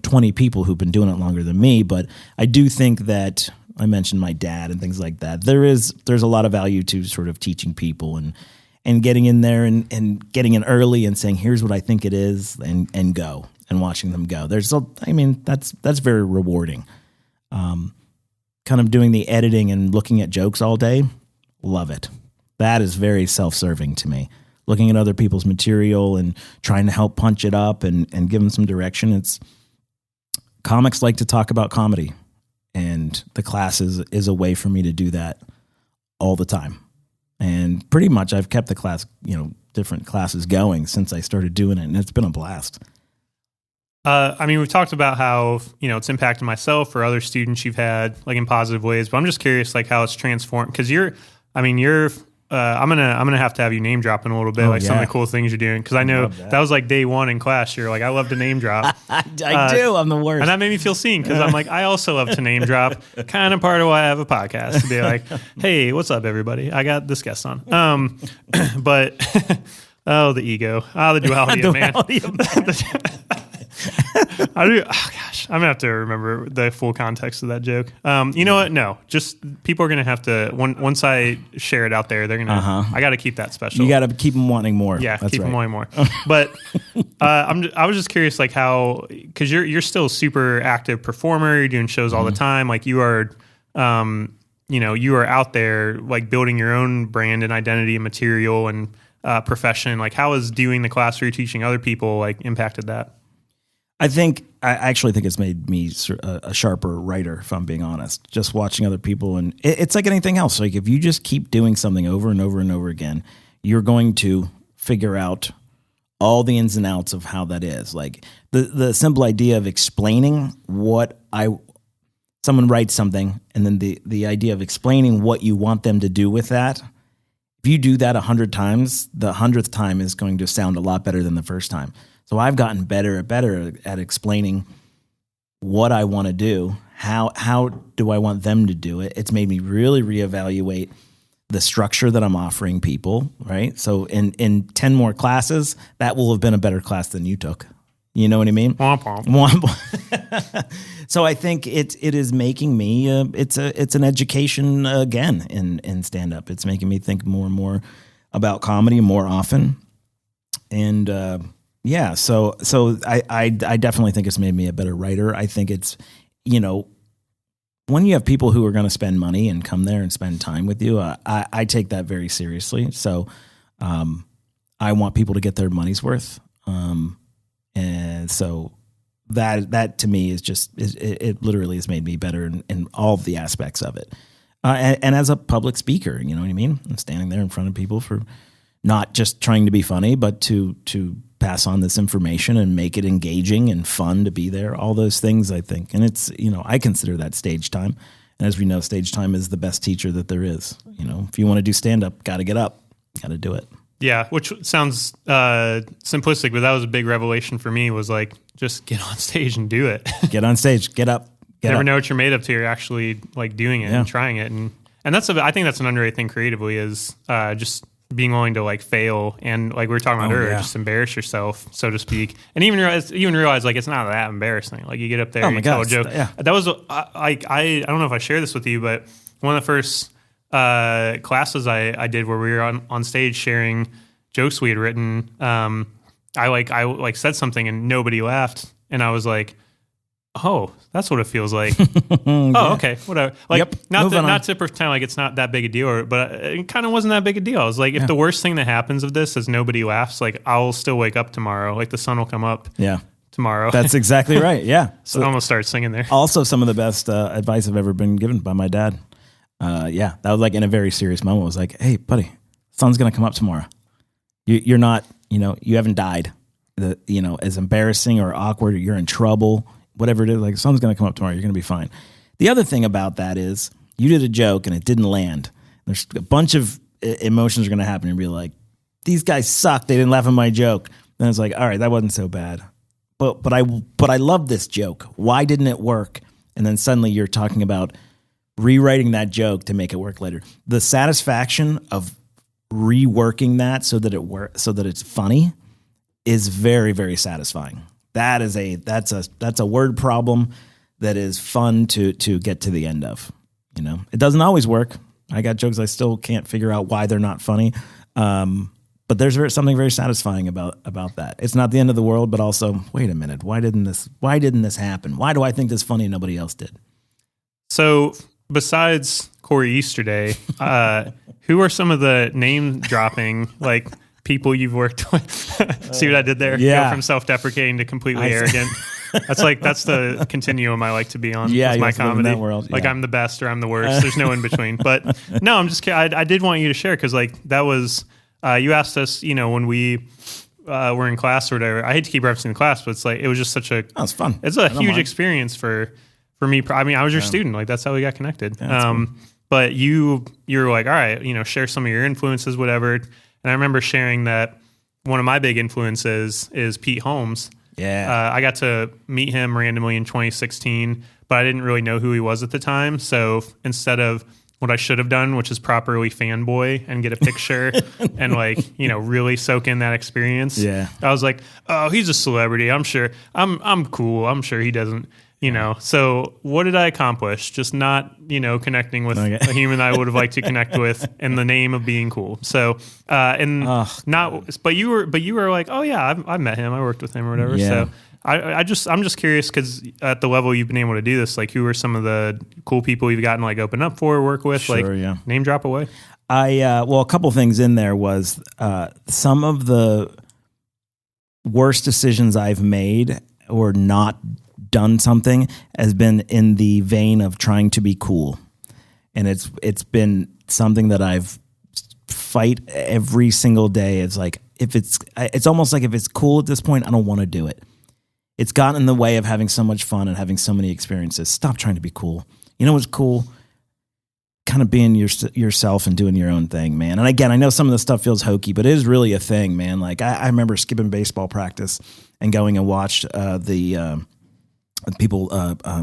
20 people who've been doing it longer than me, but I do think that I mentioned my dad and things like that. There's a lot of value to sort of teaching people and getting in there and getting in early and saying, here's what I think it is, and go. And watching them go. That's very rewarding. Kind of doing the editing and looking at jokes all day, love it. That is very self-serving to me. Looking at other people's material and trying to help punch it up and give them some direction. Comics like to talk about comedy, and the class is a way for me to do that all the time. And pretty much I've kept the class, different classes going since I started doing it, and it's been a blast. We've talked about how, it's impacted myself or other students you've had, like, in positive ways, but I'm just curious, like, how it's transformed, because I'm gonna have to have you name drop in a little bit, some of the cool things you're doing, because I know that was like day one in class. You're like, I love to name drop. I do. I'm the worst, and that made me feel seen, because I'm like, I also love to name drop. Kind of part of why I have a podcast, to be like, hey, what's up, everybody? I got this guest on. But the ego, the duality of man. I do. Oh gosh, I'm gonna have to remember the full context of that joke. You know what? No, just people are gonna have to. Once I share it out there, they're gonna. I got to keep that special. You got to keep them wanting more. Yeah, keep them wanting more. But I was just curious, like, how, because you're still a super active performer. You're doing shows all the time. Like, you are, you are out there, like, building your own brand and identity and material and profession. Like, how has doing the class where you're teaching other people, like, impacted that? I actually think it's made me a sharper writer, if I'm being honest. Just watching other people, and it's like anything else. Like, if you just keep doing something over and over and over again, you're going to figure out all the ins and outs of how that is. Like, the simple idea of explaining someone writes something, and then the idea of explaining what you want them to do with that If you do that 100 times, the 100th time is going to sound a lot better than the first time. So I've gotten better at explaining what I want to do. How do I want them to do it? It's made me really reevaluate the structure that I'm offering people, right? So in 10 more classes, that will have been a better class than you took. You know what I mean? Womp womp. So I think it is making me it's an education again in stand up. It's making me think more and more about comedy more often, and so I definitely think it's made me a better writer. I think it's, when you have people who are going to spend money and come there and spend time with you, I take that very seriously. So I want people to get their money's worth, and so. That to me is just it literally has made me better in all of the aspects of it, and as a public speaker, you know what I mean. I'm standing there in front of people for not just trying to be funny, but to pass on this information and make it engaging and fun to be there. All those things, I think, and it's I consider that stage time, and as we know, stage time is the best teacher that there is. If you want to do stand up, got to get up, got to do it. Yeah, which sounds simplistic, but that was a big revelation for me, was like, just get on stage and do it. Get on stage, get up. Never know what you're made of till you're actually like doing it and trying it. And I think that's an underrated thing creatively, is just being willing to like fail and, like we were talking about earlier, just embarrass yourself, so to speak. And even realize like it's not that embarrassing. Like you get up there, you tell a joke. Yeah. That was I don't know if I shared this with you, but one of the first classes I did where we were on stage sharing jokes we had written, I said something and nobody laughed, and I was like, oh, that's what it feels like. Oh, okay, whatever. Like, not to pretend like it's not that big a deal, but it kind of wasn't that big a deal. I was like, if the worst thing that happens of this is nobody laughs, like I'll still wake up tomorrow. Like the sun will come up. Yeah. Tomorrow. That's exactly right. Yeah. So I almost started singing there. Also, some of the best advice I've ever been given by my dad. That was like in a very serious moment. It was like, hey, buddy, sun's going to come up tomorrow. You're not, you haven't died. As embarrassing or awkward, or you're in trouble, whatever it is, like, sun's going to come up tomorrow. You're going to be fine. The other thing about that is you did a joke and it didn't land. There's a bunch of emotions are going to happen. And be like, these guys suck. They didn't laugh at my joke. Then it's like, all right, that wasn't so bad. But I love this joke. Why didn't it work? And then suddenly you're talking about rewriting that joke to make it work later. The satisfaction of reworking that so that it's funny is very, very satisfying. That's a word problem that is fun to get to the end of. It doesn't always work. I got jokes I still can't figure out why they're not funny. But there's something very satisfying about that. It's not the end of the world, but also, wait a minute, why didn't this happen? Why do I think this funny and nobody else did? So besides Corey Easterday, who are some of the name dropping like people you've worked with? See what I did there? Yeah. Go from self-deprecating to completely arrogant. That's the continuum I like to be on. Yeah, with my comedy. In that world. Like I'm the best or I'm the worst. There's no in between. But no, I'm just kidding. I did want you to share, because like that was you asked us, when we were in class or whatever. I hate to keep referencing the class, but it's like it was just such a. Oh, it's fun. It's a huge experience for me. I mean, I was your student. Like that's how we got connected. Yeah, but you're like, all right, share some of your influences, whatever. And I remember sharing that one of my big influences is Pete Holmes. Yeah. I got to meet him randomly in 2016, but I didn't really know who he was at the time. So instead of what I should have done, which is properly fanboy and get a picture and really soak in that experience. Yeah. I was like, oh, he's a celebrity. I'm sure I'm cool. I'm sure he doesn't, So what did I accomplish? Just not, connecting with a human I would have liked to connect with in the name of being cool. So, but you were like, oh yeah, I've met him. I worked with him or whatever. Yeah. So I'm just curious, because at the level you've been able to do this, like who are some of the cool people you've gotten like open up for, work with, Sure, name drop away? A couple things in there was some of the worst decisions I've made or not done something has been in the vein of trying to be cool. And it's been something that I've fight every single day. It's like, it's almost like if it's cool at this point, I don't want to do it. It's gotten in the way of having so much fun and having so many experiences. Stop trying to be cool. You know what's cool? kind of being yourself and doing your own thing, man. And again, I know some of the stuff feels hokey, but it is really a thing, man. Like I remember skipping baseball practice and going and watched the people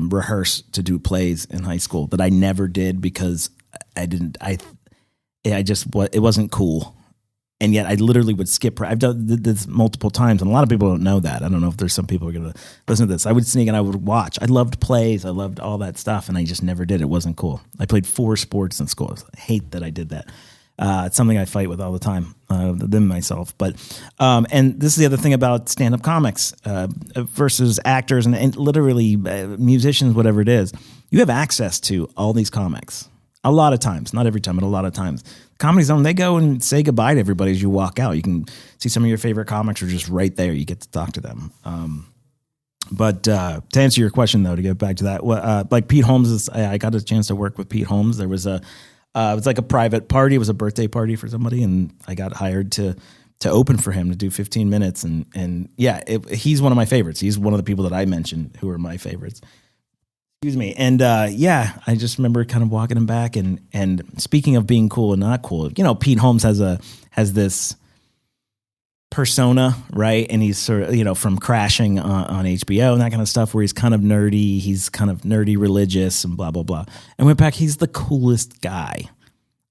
rehearse to do plays in high school that I never did because it wasn't cool. And yet I literally would skip. I've done this multiple times, and a lot of people don't know that. I don't know if there's some people who are going to listen to this. I would sneak and I would watch. I loved plays. I loved all that stuff, and I just never did. It wasn't cool. I played 4 sports in school. I hate that I did that. It's something I fight with all the time, them myself. But and this is the other thing about stand-up comics versus actors and literally musicians, whatever it is. You have access to all these comics. A lot of times, not every time, but a lot of times. Comedy Zone, they go and say goodbye to everybody as you walk out. You can see some of your favorite comics are just right there. You get to talk to them. But to answer your question, though, to get back to that, like Pete Holmes, I got a chance to work with Pete Holmes. There was it was like a private party. It was a birthday party for somebody, and I got hired to open for him to do 15 minutes. And yeah, he's one of my favorites. He's one of the people that I mentioned who are my favorites. Excuse me. And yeah, I just remember kind of walking him back. And speaking of being cool and not cool, Pete Holmes has this persona, right? And he's sort of, from Crashing on HBO and that kind of stuff, where he's kind of nerdy. He's kind of nerdy religious and blah, blah, blah. And went back, he's the coolest guy.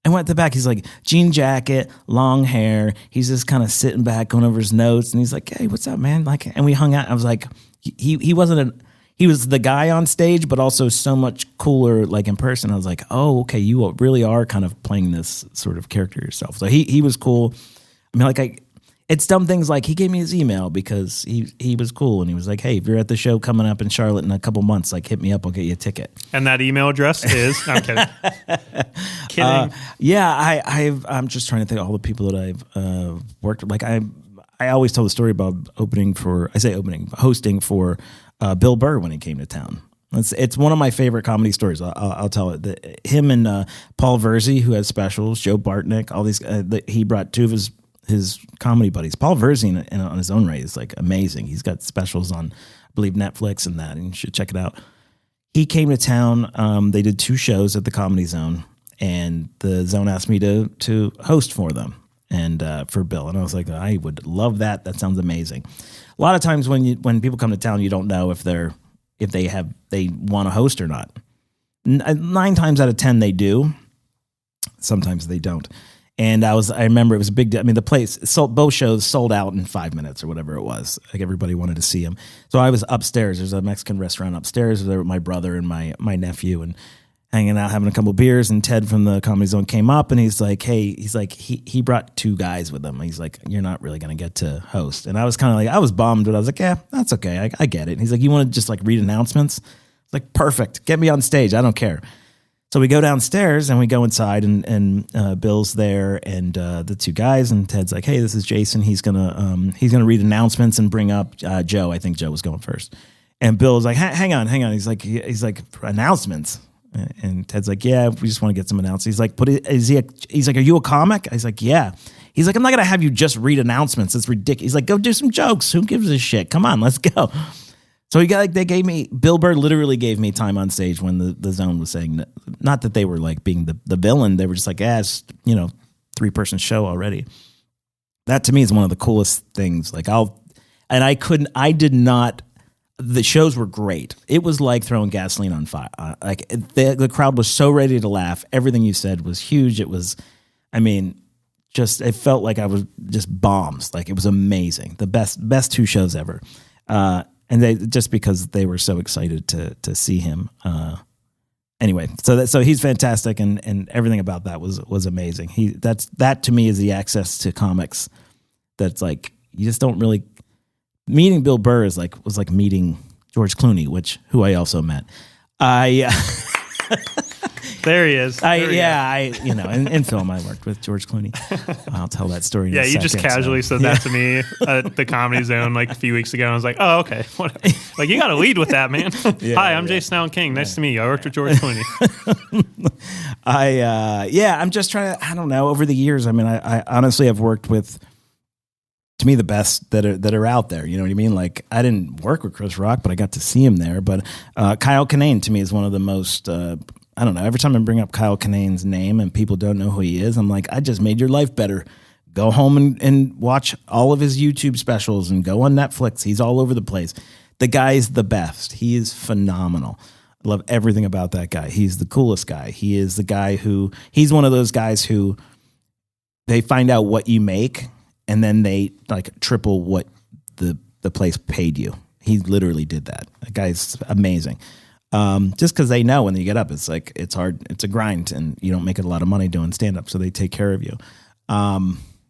I went to the back, he's like jean jacket, long hair. He's just kind of sitting back, going over his notes. And he's like, hey, what's up, man? And we hung out. I was like, he was the guy on stage, but also so much cooler, like in person. I was like, oh, okay, you really are kind of playing this sort of character yourself. So he was cool. I mean, it's dumb things like he gave me his email because he was cool. And he was like, hey, if you're at the show coming up in Charlotte in a couple months, like hit me up, I'll get you a ticket. And that email address is, I'm kidding. Yeah, I'm just trying to think of all the people that I've worked with. Like I always tell the story about hosting for Bill Burr when he came to town. It's one of my favorite comedy stories. I'll tell it. Him and Paul Verzi, who has specials, Joe Bartnick, all these. He brought 2 of his comedy buddies. Paul Verzi, on his own right, is like amazing. He's got specials on, I believe, Netflix and that, and you should check it out. He came to town. They did 2 shows at the Comedy Zone, and the Zone asked me to host for them and for Bill, and I was like, I would love that. That sounds amazing. A lot of times when people come to town, you don't know if they want to host or not. 9 times out of 10 they do. Sometimes they don't. And I remember it was a big deal. I mean, the place both shows sold out in 5 minutes or whatever it was. Like everybody wanted to see him. So I was upstairs. There's a Mexican restaurant upstairs there with my brother and my nephew and hanging out, having a couple of beers. And Ted from the Comedy Zone came up and he's like, hey, he brought 2 guys with him. He's like, you're not really going to get to host. And I was kind of like, I was bummed, but I was like, yeah, that's okay. I get it. And he's like, you want to just like read announcements? It's like, perfect. Get me on stage. I don't care. So we go downstairs and we go inside and Bill's there and the 2 guys, and Ted's like, hey, this is Jason. He's gonna read announcements and bring up Joe. I think Joe was going first. And Bill was like, hang on. He's like announcements. And Ted's like, yeah, we just want to get some announcements. He's like, he's like, are you a comic? I was like, yeah. He's like, I'm not going to have you just read announcements. It's ridiculous. He's like, go do some jokes. Who gives a shit? Come on, let's go. So Bill Burr literally gave me time on stage when the Zone was saying, not that they were like being the villain. They were just like, it's, 3-person show already. That to me is one of the coolest things. Like the shows were great. It was like throwing gasoline on fire. The crowd was so ready to laugh. Everything you said was huge. It was, it felt like I was just bombs. Like it was amazing. The best 2 shows ever. And they just because they were so excited to see him. Anyway, so he's fantastic, and everything about that was amazing. That to me is the access to comics. That's like you just don't really. Meeting Bill Burr was like meeting George Clooney, who I also met. There he is. In film I worked with George Clooney. I'll tell that story. Yeah, you just casually said that to me at the Comedy Zone like a few weeks ago. And I was like, oh, okay. Whatever. Like you got to lead with that, man. Hi, I'm Jason Allen King. Nice to meet you. I worked with George Clooney. I'm just trying to. I don't know. Over the years, I honestly have worked with. To me, the best that are out there. You know what I mean? Like I didn't work with Chris Rock, but I got to see him there. But Kyle Kinane to me is one of the most I don't know. Every time I bring up Kyle Kinane's name and people don't know who he is, I'm like, I just made your life better. Go home and watch all of his YouTube specials and go on Netflix. He's all over the place. The guy's the best. He is phenomenal. I love everything about that guy. He's the coolest guy. He is the guy he's one of those guys who they find out what you make and then they like triple what the place paid you. He literally did that. That guy's amazing. Just because they know when you get up, it's like, it's hard. It's a grind and you don't make a lot of money doing stand-up. So they take care of you.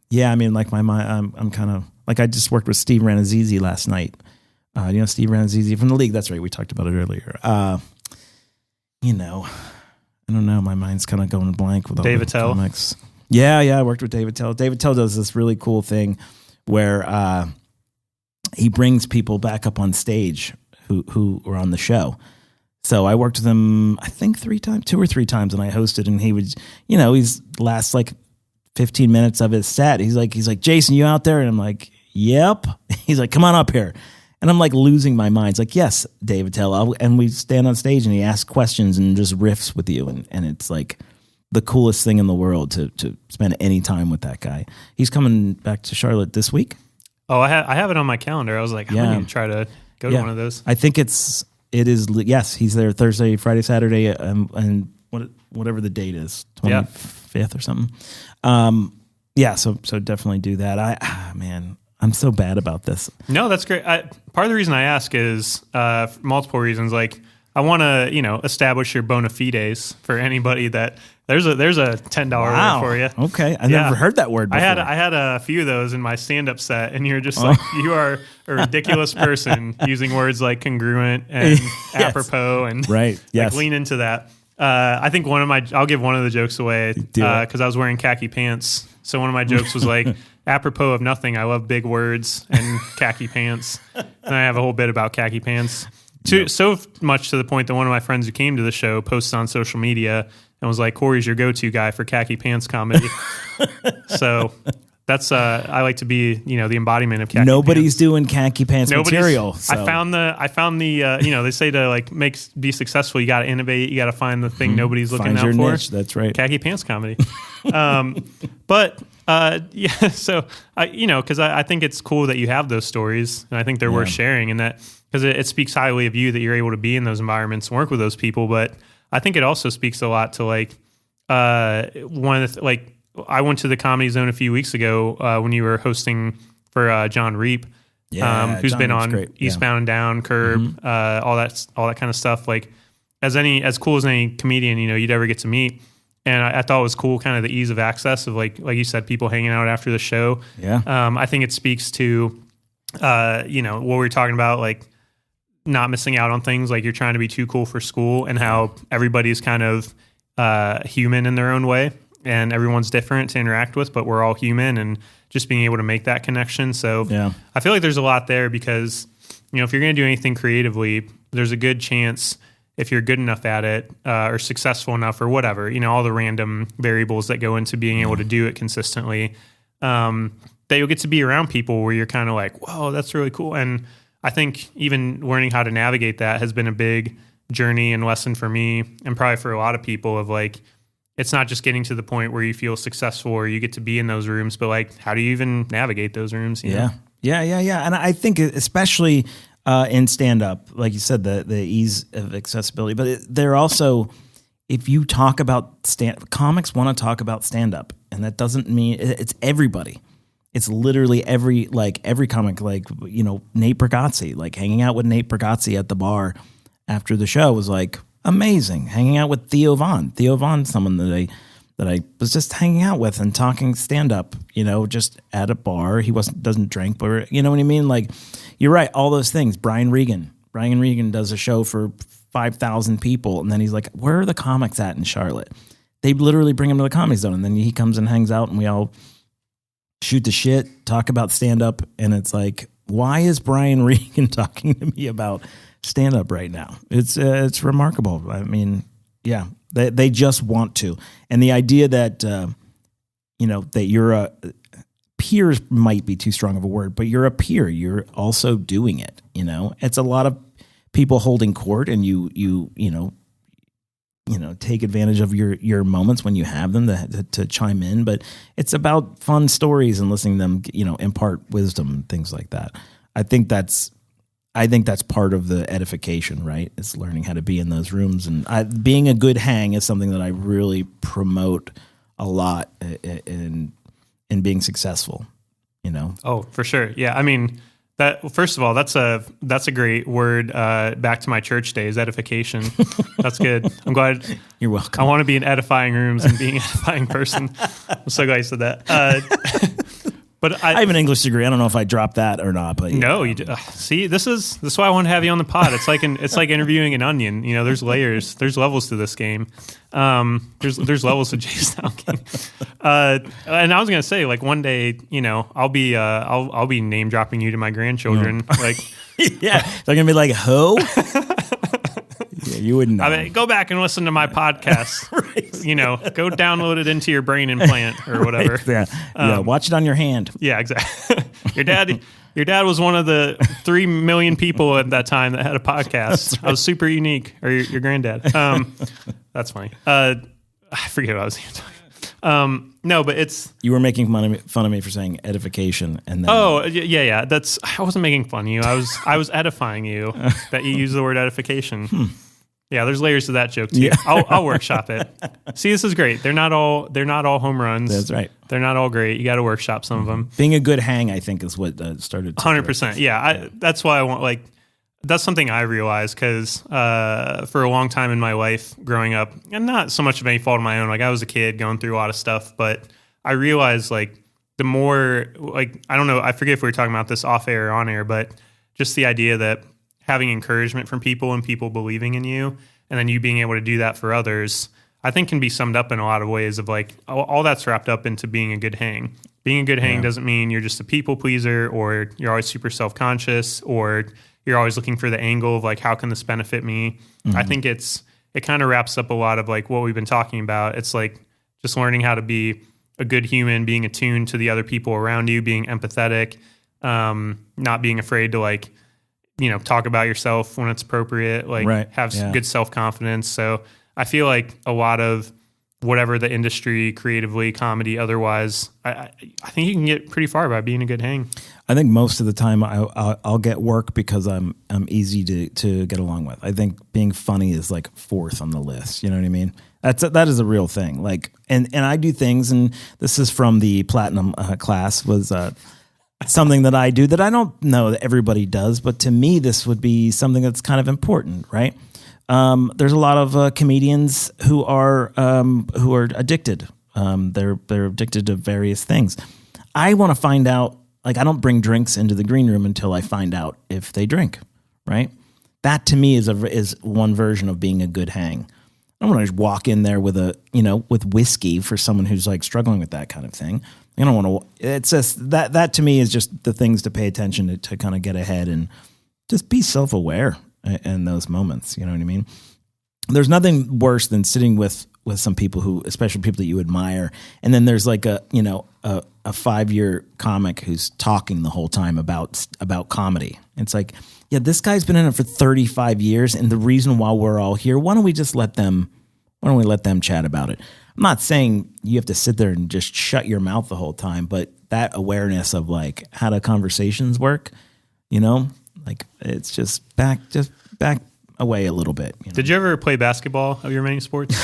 Yeah, I mean, like I'm kind of like, I just worked with Steve Ranazizi last night. You know, Steve Ranazizi from the league. That's right. We talked about it earlier. You know, I don't know. My mind's kind of going blank with all David the Tell. comics. Yeah. I worked with David Tell. David Tell does this really cool thing where, he brings people back up on stage who were on the show. So I worked with him, I think 2 or 3 times, and I hosted, and he would, you know, he's last like 15 minutes of his set. He's like, Jason, you out there? And I'm like, yep. He's like, come on up here. And I'm like losing my mind. It's like, yes, David Tell. And we stand on stage and he asks questions and just riffs with you. And it's like the coolest thing in the world to spend any time with that guy. He's coming back to Charlotte this week. Oh, I have it on my calendar. I was like, I'm going to try to go to one of those. I think it is, yes, he's there Thursday, Friday, Saturday, and whatever the date is, 25th or something. Yeah, so definitely do that. Man, I'm so bad about this. No, that's great. Part of the reason I ask is for multiple reasons. Like, I want to, establish your bona fides for anybody that there's a $10 word for you. Okay, I never heard that word before. I had a few of those in my stand-up set, and you're just like, you are a ridiculous person using words like congruent and apropos, and right, like lean into that. I think I'll give one of the jokes away because I was wearing khaki pants. So one of my jokes was like, apropos of nothing, I love big words and khaki pants. And I have a whole bit about khaki pants. So much to the point that one of my friends who came to the show posted on social media and was like, Corey's your go-to guy for khaki pants comedy. So that's, I like to be, the embodiment of khaki pants. Nobody's doing khaki pants material. So. I found the, they say to like be successful, you got to innovate. You got to find the thing nobody's looking out for. Niche, that's right. Khaki pants comedy. So because I think it's cool that you have those stories, and I think they're worth sharing, and that because it speaks highly of you that you're able to be in those environments and work with those people. But I think it also speaks a lot to like one of the, I went to the Comedy Zone a few weeks ago when you were hosting for John Reap, who's John been Reap's on great. Eastbound and Down, Curb, all that kind of stuff. Like as cool as any comedian you'd ever get to meet. And I thought it was cool, kind of the ease of access of like you said, people hanging out after the show. Yeah. I think it speaks to, what we were talking about, like not missing out on things, like you're trying to be too cool for school, and how everybody's kind of human in their own way, and everyone's different to interact with, but we're all human, and just being able to make that connection. So I feel like there's a lot there because, if you're going to do anything creatively, there's a good chance if you're good enough at it or successful enough or whatever, all the random variables that go into being able to do it consistently, that you'll get to be around people where you're kind of like, whoa, that's really cool. And I think even learning how to navigate that has been a big journey and lesson for me, and probably for a lot of people, of like, it's not just getting to the point where you feel successful or you get to be in those rooms, but like, how do you even navigate those rooms? Yeah. And I think especially in stand-up, like you said, the ease of accessibility, but they're also, if you talk about comics want to talk about stand-up, and that doesn't mean it's everybody. It's literally every comic, like, Nate Bargatze, like hanging out with Nate Bargatze at the bar after the show was like amazing. Hanging out with Theo Von's someone that I was just hanging out with and talking stand-up, just at a bar. He doesn't drink, but you know what I mean? Like, you're right, all those things. Brian Regan does a show for 5,000 people, and then he's like, where are the comics at in Charlotte? They literally bring him to the Comedy Zone, and then he comes and hangs out, and we all shoot the shit, talk about stand-up, and it's like, why is Brian Regan talking to me about stand-up right now? It's remarkable. I mean, yeah, they just want to. And the idea that, that you're peers might be too strong of a word, but you're a peer. You're also doing it, It's a lot of people holding court, and you take advantage of your moments when you have them to chime in, but it's about fun stories and listening to them, impart wisdom, things like that. I think that's part of the edification, right? It's learning how to be in those rooms, and being a good hang is something that I really promote a lot in being successful. Oh, for sure. Yeah. I mean, first of all, that's a great word. Back to my church days, edification. That's good. I'm glad. You're welcome. I want to be in edifying rooms and being an edifying person. I'm so glad you said that. But I have an English degree. I don't know if I dropped that or not. But no, you see, this is why I want to have you on the pod. It's like interviewing an onion. There's layers, there's levels to this game. There's levels to Jason Allen King. And I was gonna say, like, one day, I'll be name dropping you to my grandchildren. Like, yeah, they're gonna be like, "Who?" Yeah, you wouldn't know. I mean, go back and listen to my podcast. Right. Go download it into your brain implant or whatever. Right. Yeah. Watch it on your hand. Yeah, exactly. Your dad was one of the 3 million people at that time that had a podcast. Right. I was super unique. Or your granddad. That's funny. I forget what I was even talking. No, but it's... You were making fun of me for saying edification, and then... Oh, yeah. I wasn't making fun of you. I was edifying you that you use the word edification. Yeah, there's layers to that joke too. Yeah. I'll workshop it. See, this is great. They're not all home runs. That's right. They're not all great. You got to workshop some of them. Being a good hang, I think, is what started. 100%. Yeah, that's why I want that's something I realized because for a long time in my life growing up, and not so much of any fault of my own. Like, I was a kid going through a lot of stuff, but I realized the more I don't know, I forget if we were talking about this off air or on air, but just the idea that having encouragement from people and people believing in you, and then you being able to do that for others, I think can be summed up in a lot of ways of all that's wrapped up into being a good hang. Being a good hang doesn't mean you're just a people pleaser, or you're always super self-conscious, or you're always looking for the angle of how can this benefit me? Mm-hmm. I think it kind of wraps up a lot of what we've been talking about. It's just learning how to be a good human, being attuned to the other people around you, being empathetic, not being afraid to talk about yourself when it's appropriate, have good self-confidence. So I feel like a lot of whatever the industry, creatively, comedy, otherwise, I think you can get pretty far by being a good hang. I think most of the time I'll get work because I'm easy to get along with. I think being funny is fourth on the list. You know what I mean? That is a real thing. And I do things, and this is from the platinum class, was something that I do that I don't know that everybody does, but to me, this would be something that's kind of important, right? There's a lot of comedians who are addicted. They're addicted to various things. I want to find out. I don't bring drinks into the green room until I find out if they drink, right? That to me is one version of being a good hang. I don't want to just walk in there with with whiskey for someone who's struggling with that kind of thing. I don't want to. It's just that to me is just the things to pay attention to kind of get ahead and just be self-aware in those moments. You know what I mean? There's nothing worse than sitting with some people who, especially people that you admire, and then there's a 5-year comic who's talking the whole time about comedy. It's yeah, this guy's been in it for 35 years, and the reason why we're all here, why don't we let them chat about it? I'm not saying you have to sit there and just shut your mouth the whole time, but that awareness of how do conversations work, it's just back away a little bit. Did you ever play basketball of your many sports?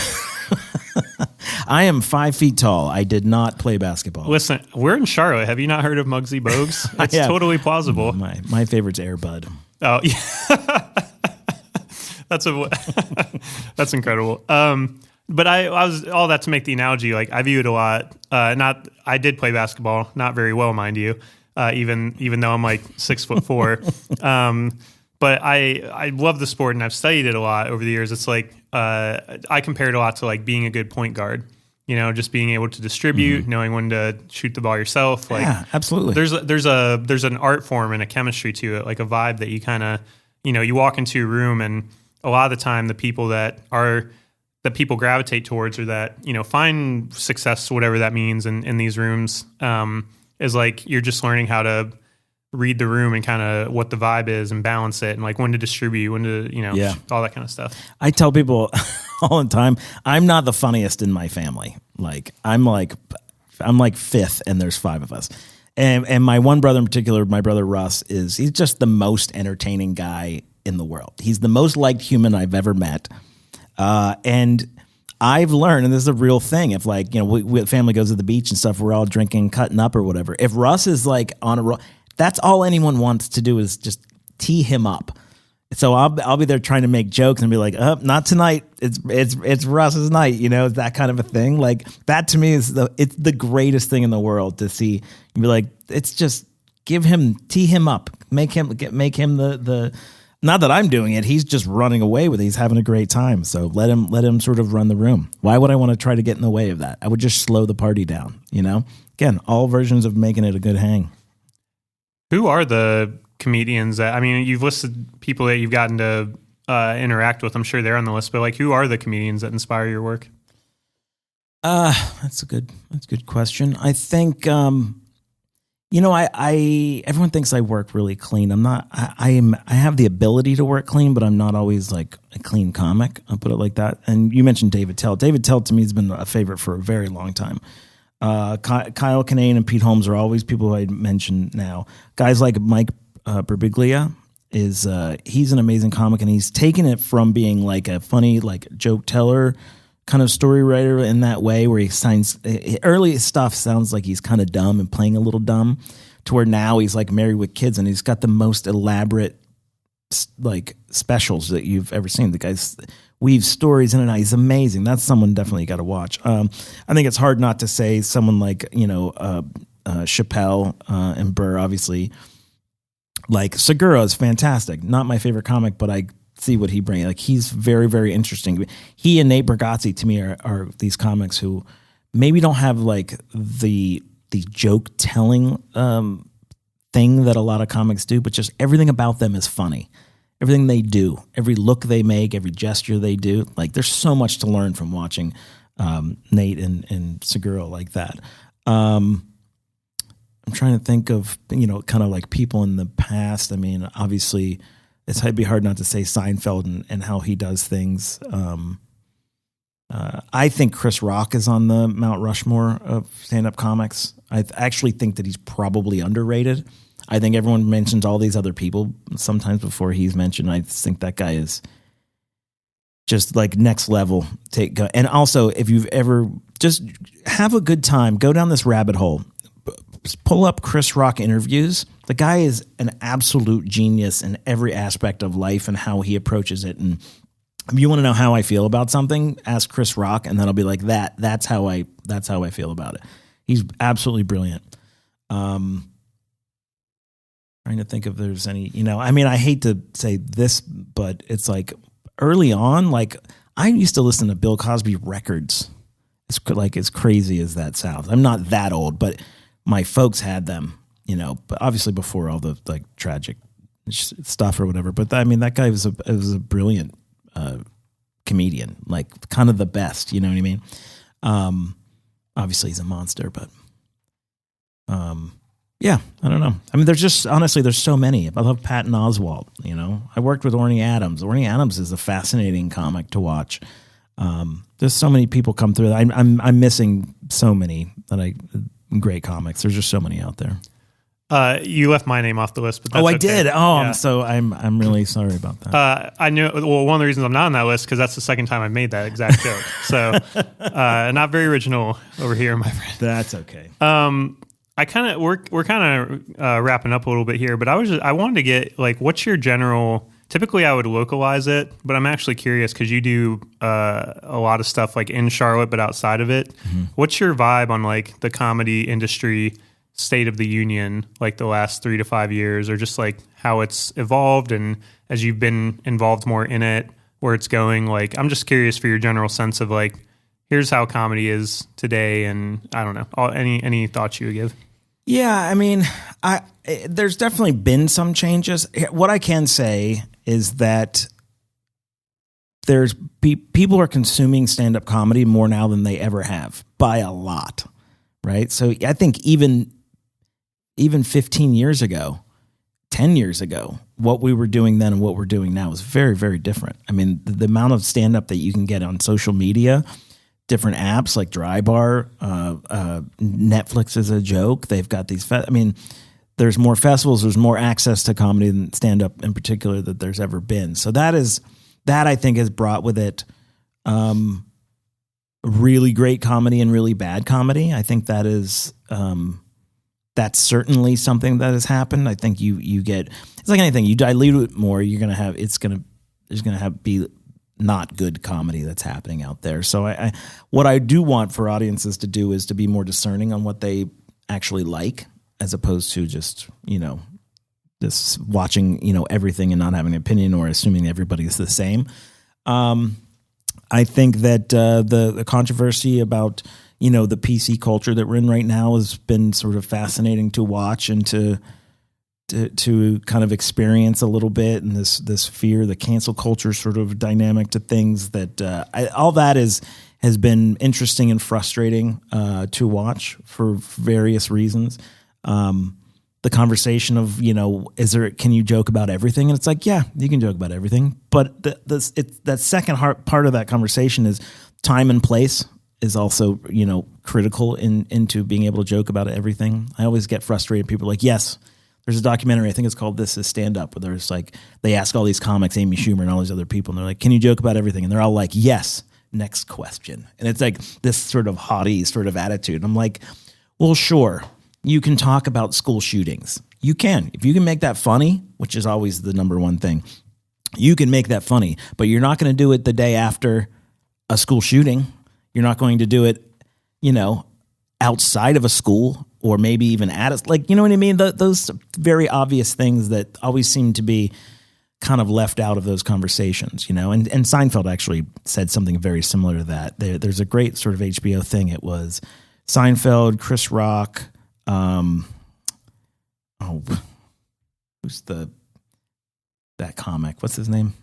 I am 5 feet tall. I did not play basketball. Listen, we're in Charlotte. Have you not heard of Muggsy Bogues? It's totally plausible. My favorite's Air Bud. Oh, yeah. That's incredible. But I was all that to make the analogy. I view it a lot. I did play basketball, not very well, mind you. Even though I'm 6'4". But I love the sport, and I've studied it a lot over the years. It's I compare it a lot to being a good point guard. Just being able to distribute, knowing when to shoot the ball yourself. Yeah, absolutely. There's an art form and a chemistry to it, a vibe that you kind of, you walk into a room, and a lot of the time the people that people gravitate towards, or that find success, whatever that means, in these rooms, is you're just learning how to read the room and kind of what the vibe is and balance it and like when to distribute, when to, all that kind of stuff. I tell people all the time, I'm not the funniest in my family. Like I'm like fifth and there's five of us. And my one brother in particular, my brother Russ, he's just the most entertaining guy in the world. He's the most liked human I've ever met. And I've learned, and this is a real thing, if like, we family goes to the beach and stuff, we're all drinking, cutting up or whatever. If Russ is like on a roll, that's all anyone wants to do is just tee him up. So I'll be there trying to make jokes and be like, not tonight. It's Russ's night, that kind of a thing. Like that to me is it's the greatest thing in the world to see. You'd be like, it's just tee him up, make him the. Not that I'm doing it. He's just running away with it. He's having a great time. So let him sort of run the room. Why would I want to try to get in the way of that? I would just slow the party down. Again, all versions of making it a good hang. Who are the comedians you've listed people that you've gotten to interact with. I'm sure they're on the list, but like, who are the comedians that inspire your work? That's a good question. I think, everyone thinks I work really clean. I'm not, I have the ability to work clean, but I'm not always like a clean comic. I'll put it like that. And you mentioned David Tell. David Tell to me has been a favorite for a very long time. Kyle Kinane and Pete Holmes are always people who I mention now. Guys like Mike Birbiglia he's an amazing comic, and he's taken it from being like a funny like joke teller kind of story writer in that way where he signs early stuff sounds like he's kind of dumb and playing a little dumb to where now he's like married with kids and he's got the most elaborate like specials that you've ever seen. The guy's weaves stories in and out. He's amazing. That's someone definitely you got to watch. I think it's hard not to say someone like Chappelle and Burr, obviously. Like Segura is fantastic. Not my favorite comic, but I see what he brings. Like he's very, very interesting. He and Nate Bargatze to me are these comics who maybe don't have like the joke telling thing that a lot of comics do, but just everything about them is funny. Everything they do, every look they make, every gesture they do. Like there's so much to learn from watching Nate and Segura like that. I'm trying to think of, kind of like people in the past. I mean, obviously, it'd be hard not to say Seinfeld and how he does things. I think Chris Rock is on the Mount Rushmore of stand-up comics. I actually think that he's probably underrated. I think everyone mentions all these other people sometimes before he's mentioned. I think that guy is just like next level. And also, if you've ever just have a good time, go down this rabbit hole. Pull up Chris Rock interviews. The guy is an absolute genius in every aspect of life and how he approaches it. And if you want to know how I feel about something, ask Chris Rock, and then I'll be like, that's how I feel about it. He's absolutely brilliant. Trying to think if there's any, I hate to say this, but it's like early on, like I used to listen to Bill Cosby records. It's like as crazy as that sounds. I'm not that old, but my folks had them, but obviously before all the like tragic stuff or whatever. But that guy was a brilliant comedian, like kind of the best. You know what I mean? Obviously he's a monster, but yeah, I don't know. There's just honestly there's so many. I love Patton Oswalt. I worked with Orny Adams. Orny Adams is a fascinating comic to watch. There's so many people come through. I'm missing so many great comics. There's just so many out there. You left my name off the list, but that's I okay. did. Oh, yeah. I'm really sorry about that. I know. Well, one of the reasons I'm not on that list because that's the second time I've made that exact joke. So, not very original over here, my friend. That's okay. We're kind of wrapping up a little bit here, but I wanted to get like, what's your general? Typically, I would localize it, but I'm actually curious because you do a lot of stuff like in Charlotte, but outside of it. Mm-hmm. What's your vibe on like the comedy industry state of the union, like the last 3 to 5 years, or just like how it's evolved and as you've been involved more in it, where it's going? Like, I'm just curious for your general sense of like, here's how comedy is today, and I don't know, any thoughts you would give? Yeah, there's definitely been some changes. What I can say is that there's people are consuming stand-up comedy more now than they ever have by a lot, right? So I think even 15 years ago, 10 years ago, what we were doing then and what we're doing now is very, very different. I mean, the amount of stand-up that you can get on social media, different apps like Drybar, Netflix is a joke. They've got these, there's more festivals, there's more access to comedy than stand-up in particular that there's ever been. So that I think has brought with it really great comedy and really bad comedy. I think that is, that's certainly something that has happened. I think you get, it's like anything, you dilute it more, there's going to be not good comedy that's happening out there. So what I do want for audiences to do is to be more discerning on what they actually like, as opposed to just, just watching, everything and not having an opinion or assuming everybody's the same. I think that the controversy about, the PC culture that we're in right now has been sort of fascinating to watch and to kind of experience a little bit, and this fear, the cancel culture sort of dynamic to things that all that has been interesting and frustrating to watch for various reasons. The conversation of, can you joke about everything? And it's like, yeah, you can joke about everything. But that second part of that conversation is time and place is also, critical into being able to joke about everything. I always get frustrated. People are like, yes, there's a documentary, I think it's called This Is Stand Up, where there's like, they ask all these comics, Amy Schumer and all these other people, and they're like, can you joke about everything? And they're all like, yes, next question. And it's like this sort of haughty sort of attitude. And I'm like, well, sure. You can talk about school shootings. You can. If you can make that funny, which is always the number one thing, you can make that funny, but you're not going to do it the day after a school shooting. You're not going to do it, outside of a school or maybe even at a, like, you know what I mean? Those very obvious things that always seem to be kind of left out of those conversations, and Seinfeld actually said something very similar to that. There's a great sort of HBO thing. It was Seinfeld, Chris Rock, who's that comic? What's his name?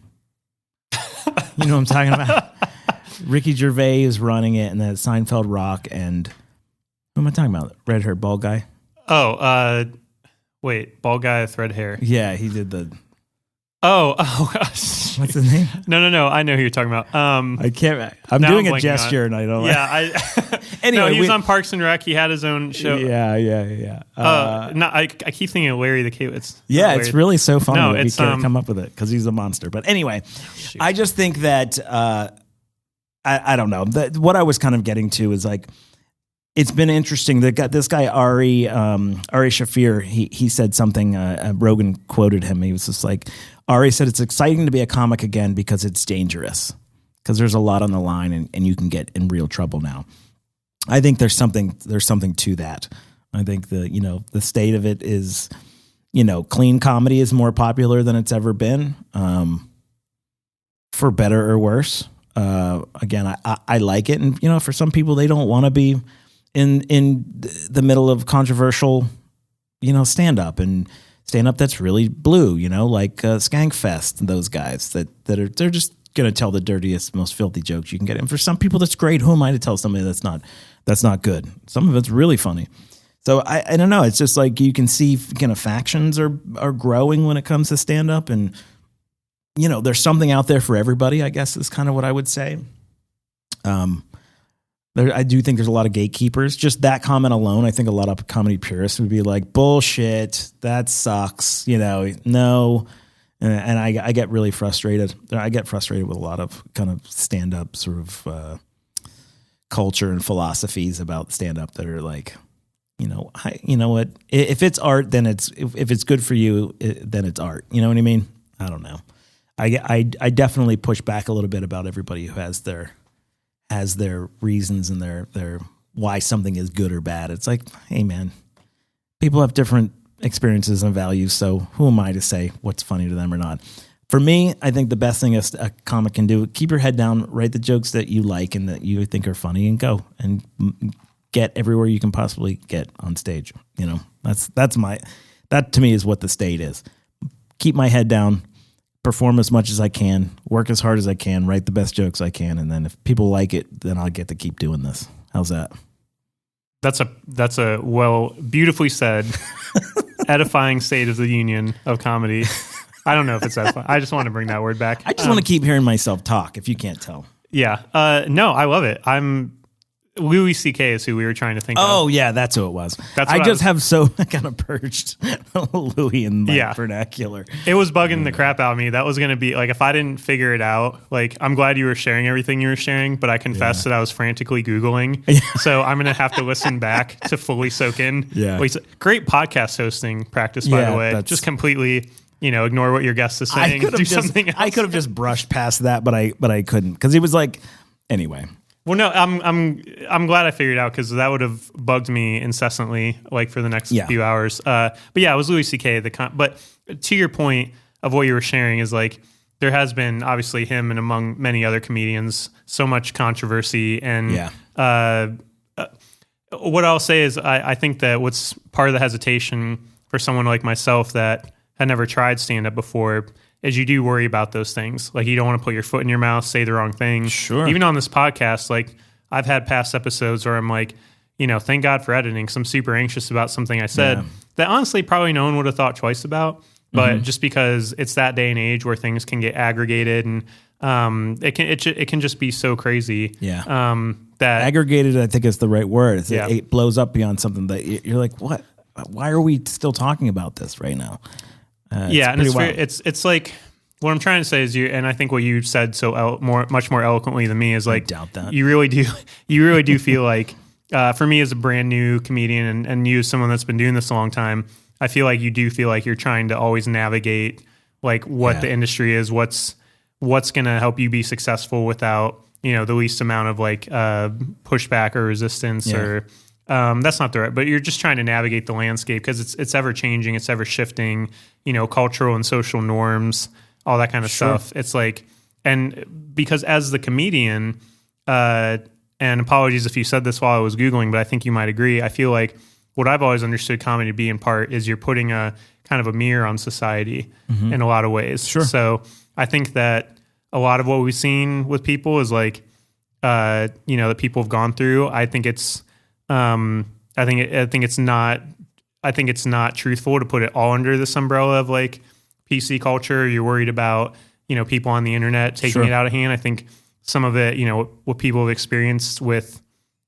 You know what I'm talking about? Ricky Gervais is running it, and then Seinfeld, Rock, and who am I talking about? Red-haired bald guy. Oh, wait, bald guy with red hair. Yeah, he did the. Oh, what's his name? No. I know who you're talking about. I can't. I'm doing a gesture, and I don't. Yeah, anyway, no, he was on Parks and Rec. He had his own show. Yeah. I keep thinking of Larry the Cable. It's really so funny that we can't come up with it because he's a monster. But anyway, I just think that I don't know. What I was kind of getting to is like, it's been interesting. This guy Ari Shafir, he said something. Rogan quoted him. He was just like, Ari said, "It's exciting to be a comic again because it's dangerous, because there's a lot on the line and you can get in real trouble now." I think there's something to that. I think the state of it is, clean comedy is more popular than it's ever been, for better or worse. Again, I like it, and for some people they don't want to be in the middle of controversial, stand up that's really blue, like Skankfest and those guys they're just gonna tell the dirtiest, most filthy jokes you can get. And for some people that's great. Who am I to tell somebody that's not good? Some of it's really funny. So I don't know. It's just like you can see factions are growing when it comes to stand up, and there's something out there for everybody, I guess is kind of what I would say. I do think there's a lot of gatekeepers. Just that comment alone, I think a lot of comedy purists would be like, bullshit, that sucks, no. And I get really frustrated. I get frustrated with a lot of kind of stand-up sort of culture and philosophies about stand-up that are like, what? If it's art, then if it's good for you, then it's art. You know what I mean? I don't know. I definitely push back a little bit about everybody who has their reasons and their why something is good or bad. It's like, hey man, people have different experiences and values, so who am I to say what's funny to them or not? For me, I think the best thing a comic can do, keep your head down, write the jokes that you like and that you think are funny, and go and get everywhere you can possibly get on stage. That to me is what the state is. Keep my head down, perform as much as I can, work as hard as I can, write the best jokes I can, and then if people like it, then I'll get to keep doing this. How's that? That's beautifully said. edifying state of the union of comedy. I don't know if it's edifying. I just want to bring that word back. I just want to keep hearing myself talk, if you can't tell. Yeah. No, I love it. Louis C.K. is who we were trying to think of. Oh, yeah, that's who it was. I have so kind of purged Louis in my vernacular. It was bugging the crap out of me. That was going to be, like, if I didn't figure it out, like, I'm glad you were sharing everything you were sharing, but I confess that I was frantically Googling. So I'm going to have to listen back to fully soak in. Yeah. Great podcast hosting practice, by the way. Just completely... ignore what your guest is saying. Something else. I could have just brushed past that, but I couldn't, because he was like, anyway. Well, no, I'm glad I figured it out, because that would have bugged me incessantly, like for the next few hours. But yeah, it was Louis C.K. But to your point of what you were sharing is like there has been obviously him and among many other comedians so much controversy and what I'll say is I think that what's part of the hesitation for someone like myself that had never tried stand-up before is you do worry about those things. Like you don't want to put your foot in your mouth, say the wrong thing. Sure. Even on this podcast, like I've had past episodes where I'm like, thank God for editing, because I'm super anxious about something I said that honestly probably no one would have thought twice about. But just because it's that day and age where things can get aggregated and it can just be so crazy. Yeah. That aggregated, I think is the right word. It blows up beyond something that you're like, what? Why are we still talking about this right now? It's like what I'm trying to say is and I think what you said much more eloquently than me is like, I doubt that. You really do feel like for me as a brand new comedian and you as someone that's been doing this a long time, I feel like you do feel like you're trying to always navigate like what the industry is, what's going to help you be successful without the least amount of like pushback or resistance or. That's not the right, but you're just trying to navigate the landscape because it's ever changing, it's ever shifting, cultural and social norms, all that kind of stuff. It's like, and because as the comedian, and apologies if you said this while I was Googling, but I think you might agree. I feel like what I've always understood comedy to be in part is you're putting a kind of a mirror on society in a lot of ways. Sure. So I think that a lot of what we've seen with people is like, that people have gone through. I think it's, I think it's not truthful to put it all under this umbrella of like PC culture. You're worried about, people on the internet taking it out of hand. I think some of it, what people have experienced with,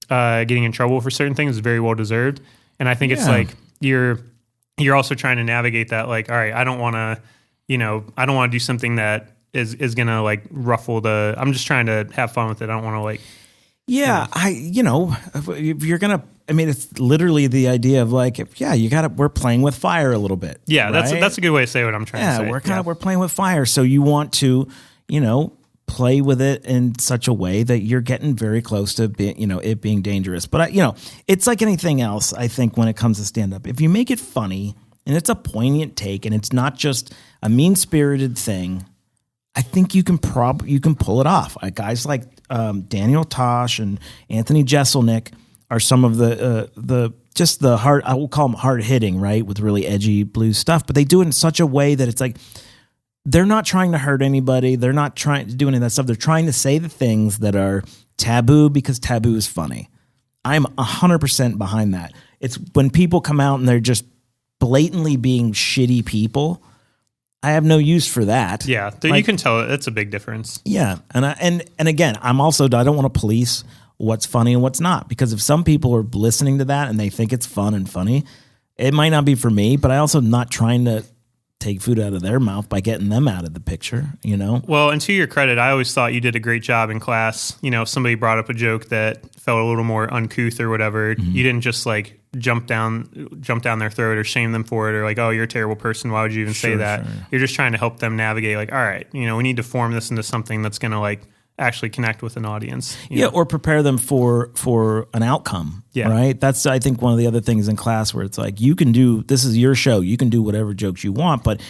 getting in trouble for certain things is very well deserved. And I think it's like, you're also trying to navigate that. Like, all right, I don't want to do something that is going to like ruffle I'm just trying to have fun with it. I don't want to like, yeah, if you're going to, it's literally the idea of like, we're playing with fire a little bit. Yeah, right? that's a good way to say what I'm trying to say. We're playing with fire. So you want to, play with it in such a way that you're getting very close to it being dangerous. But it's like anything else, I think, when it comes to stand up. If you make it funny and it's a poignant take and it's not just a mean-spirited thing, I think you can pull it off. Guys like Daniel Tosh and Anthony Jeselnik are some of the hard, I will call them hard hitting, right, with really edgy blues stuff. But they do it in such a way that it's like they're not trying to hurt anybody. They're not trying to do any of that stuff. They're trying to say the things that are taboo because taboo is funny. I'm 100% behind that. It's when people come out and they're just blatantly being shitty people. I have no use for that. Yeah, you can tell it's a big difference. Yeah, and again, I don't want to police what's funny and what's not, because if some people are listening to that and they think it's fun and funny, it might not be for me. But I also not trying to take food out of their mouth by getting them out of the picture. Well, and to your credit, I always thought you did a great job in class. If somebody brought up a joke that felt a little more uncouth or whatever, you didn't just like jump down their throat or shame them for it or like, oh, you're a terrible person, why would you even say that? Sure. You're just trying to help them navigate like, all right, we need to form this into something that's going to like actually connect with an audience. Yeah, or prepare them for an outcome. Yeah. Right? That's, I think, one of the other things in class where it's like, this is your show, you can do whatever jokes you want, but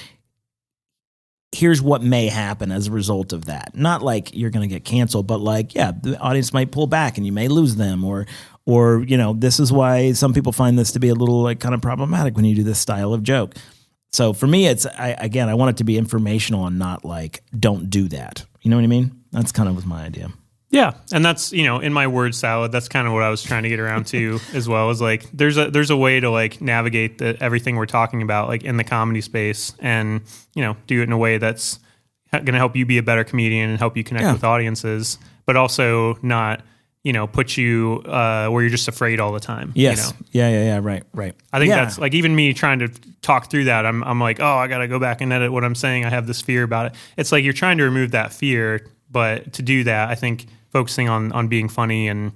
here's what may happen as a result of that. Not like you're going to get canceled, but like, the audience might pull back and you may lose them, or this is why some people find this to be a little like kind of problematic when you do this style of joke. So for me, I want it to be informational and not like, don't do that. You know what I mean? That's kind of was my idea. Yeah, and that's, in my word salad, that's kind of what I was trying to get around to as well. Is like there's a way to like navigate everything we're talking about like in the comedy space, and do it in a way that's going to help you be a better comedian and help you connect with audiences, but also not put you where you're just afraid all the time. Yes. Yeah. Right. I think that's like even me trying to talk through that. I'm like, oh, I got to go back and edit what I'm saying. I have this fear about it. It's like you're trying to remove that fear, but to do that, I think focusing on being funny and,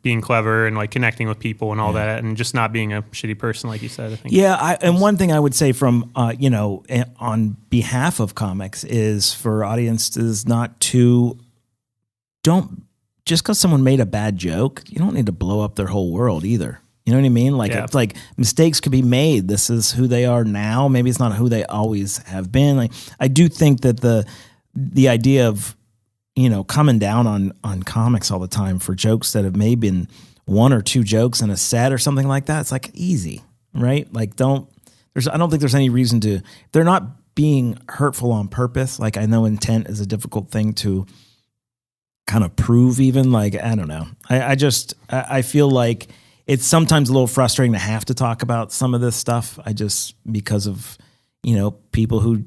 being clever and like connecting with people and all that, and just not being a shitty person, like you said, I think. Yeah. And one thing I would say from, on behalf of comics is for audiences just because someone made a bad joke, you don't need to blow up their whole world either. You know what I mean? Like, it's like mistakes could be made. This is who they are now. Maybe it's not who they always have been. Like, I do think that the idea of, coming down on comics all the time for jokes that have maybe been one or two jokes in a set or something like that, it's like easy, right? Like, I don't think there's any reason to, they're not being hurtful on purpose. Like, I know intent is a difficult thing to kind of prove even, like, I don't know. I feel like it's sometimes a little frustrating to have to talk about some of this stuff. Because of, people who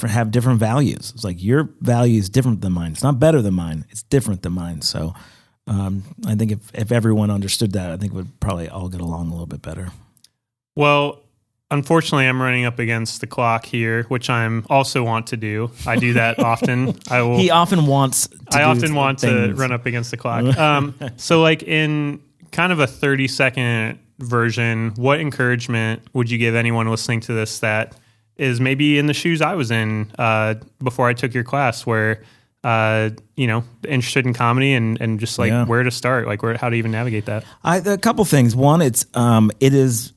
have different values. It's like your value is different than mine. It's not better than mine. It's different than mine. So I think if everyone understood that, I think we'd probably all get along a little bit better. Well, unfortunately, I'm running up against the clock here, which I'm also want to do. I do that often. He often wants to run up against the clock. So like in kind of a 30-second version, what encouragement would you give anyone listening to this that is maybe in the shoes I was in before I took your class, where interested in comedy and just like where to start, like how to even navigate that? A couple things. One, it is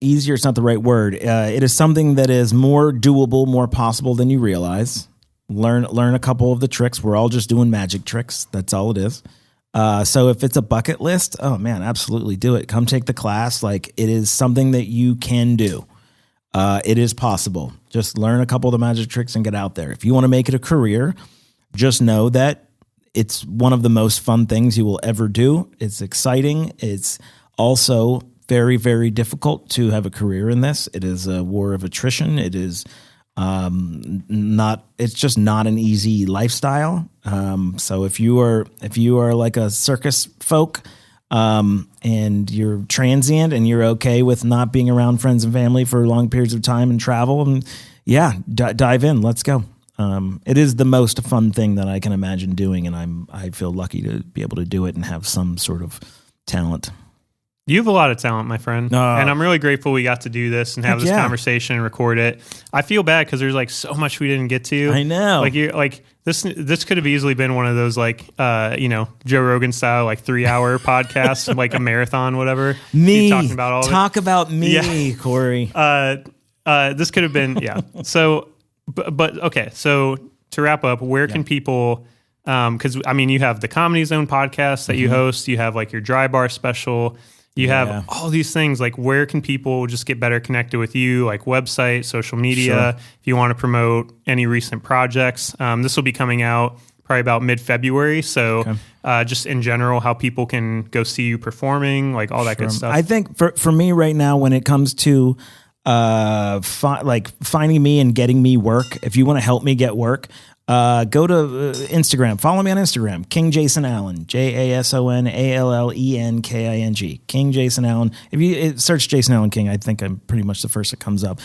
easier. It's not the right word. It is something that is more doable, more possible than you realize. Learn a couple of the tricks. We're all just doing magic tricks. That's all it is. So if it's a bucket list, oh man, absolutely do it. Come take the class. Like, it is something that you can do. It is possible. Just learn a couple of the magic tricks and get out there. If you want to make it a career, just know that it's one of the most fun things you will ever do. It's exciting. It's also very, very difficult to have a career in this. It is a war of attrition. It is it's just not an easy lifestyle. So if you are like a circus folk, and you're transient and you're okay with not being around friends and family for long periods of time and travel, and dive in, let's go. It is the most fun thing that I can imagine doing. And I feel lucky to be able to do it and have some sort of talent. You have a lot of talent, my friend. And I'm really grateful we got to do this and have this conversation and record it. I feel bad because there's like so much we didn't get to. I know. Like you're like this could have easily been one of those like Joe Rogan style like 3-hour podcasts, like a marathon, whatever. Me talking about all talk about me, Corey. This could have been So, but okay. So to wrap up, where can people? Because I mean, you have the Comedy Zone podcast that you host. You have like your Dry Bar special. You have all these things. Like, where can people just get better connected with you? Like website, social media. Sure. If you want to promote any recent projects, this will be coming out probably about mid-February. So just in general, how people can go see you performing, like all that good stuff. I think for me right now, when it comes to finding me and getting me work, if you want to help me get work, go to Instagram. Follow me on Instagram, King Jason Allen, JasonAllenking, King Jason Allen. If you search Jason Allen King, I think I'm pretty much the first that comes up.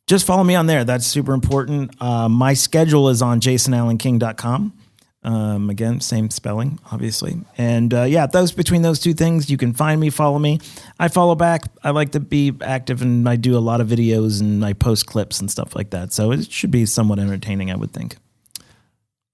Just follow me on there. That's super important. My schedule is on jasonallenking.com. Again, same spelling, obviously. And between those two things, you can find me, follow me. I follow back. I like to be active, and I do a lot of videos and I post clips and stuff like that. So it should be somewhat entertaining, I would think.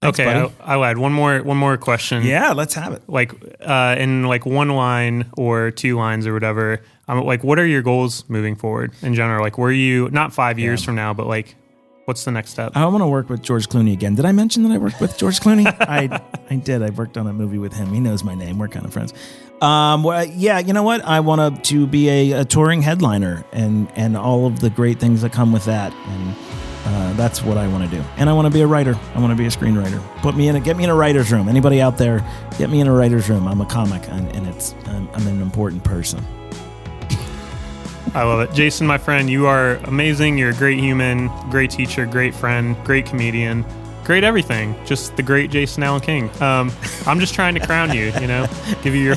Thanks, okay, I'll add one more question. Yeah, let's have it. Like in like one line or 2 lines or whatever. Like, what are your goals moving forward in general? Like, were you not 5 years from now, but like, what's the next step? I want to work with George Clooney again. Did I mention that I worked with George Clooney? I did. I worked on a movie with him. He knows my name. We're kind of friends. You know what? I want to be a touring headliner and all of the great things that come with that. And That's what I want to do. And I want to be a writer. I want to be a screenwriter. Get me in a writer's room. Anybody out there, get me in a writer's room. I'm a comic, and I'm an important person. I love it. Jason, my friend, you are amazing. You're a great human, great teacher, great friend, great comedian, great everything. Just the great Jason Allen King. I'm just trying to crown you, give you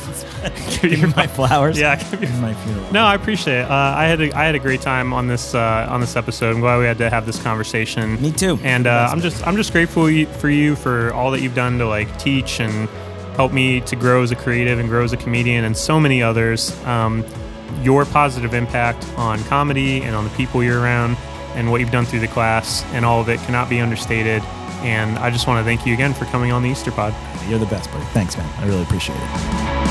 my flowers. Yeah, my funeral. No, I appreciate it. I had a great time on this episode. I'm glad we had to have this conversation. Me too. And I'm just grateful for you for all that you've done to teach and help me to grow as a creative and grow as a comedian, and so many others. Your positive impact on comedy and on the people you're around and what you've done through the class and all of it cannot be understated. And I just want to thank you again for coming on the Easter Pod. You're the best, buddy. Thanks, man. I really appreciate it.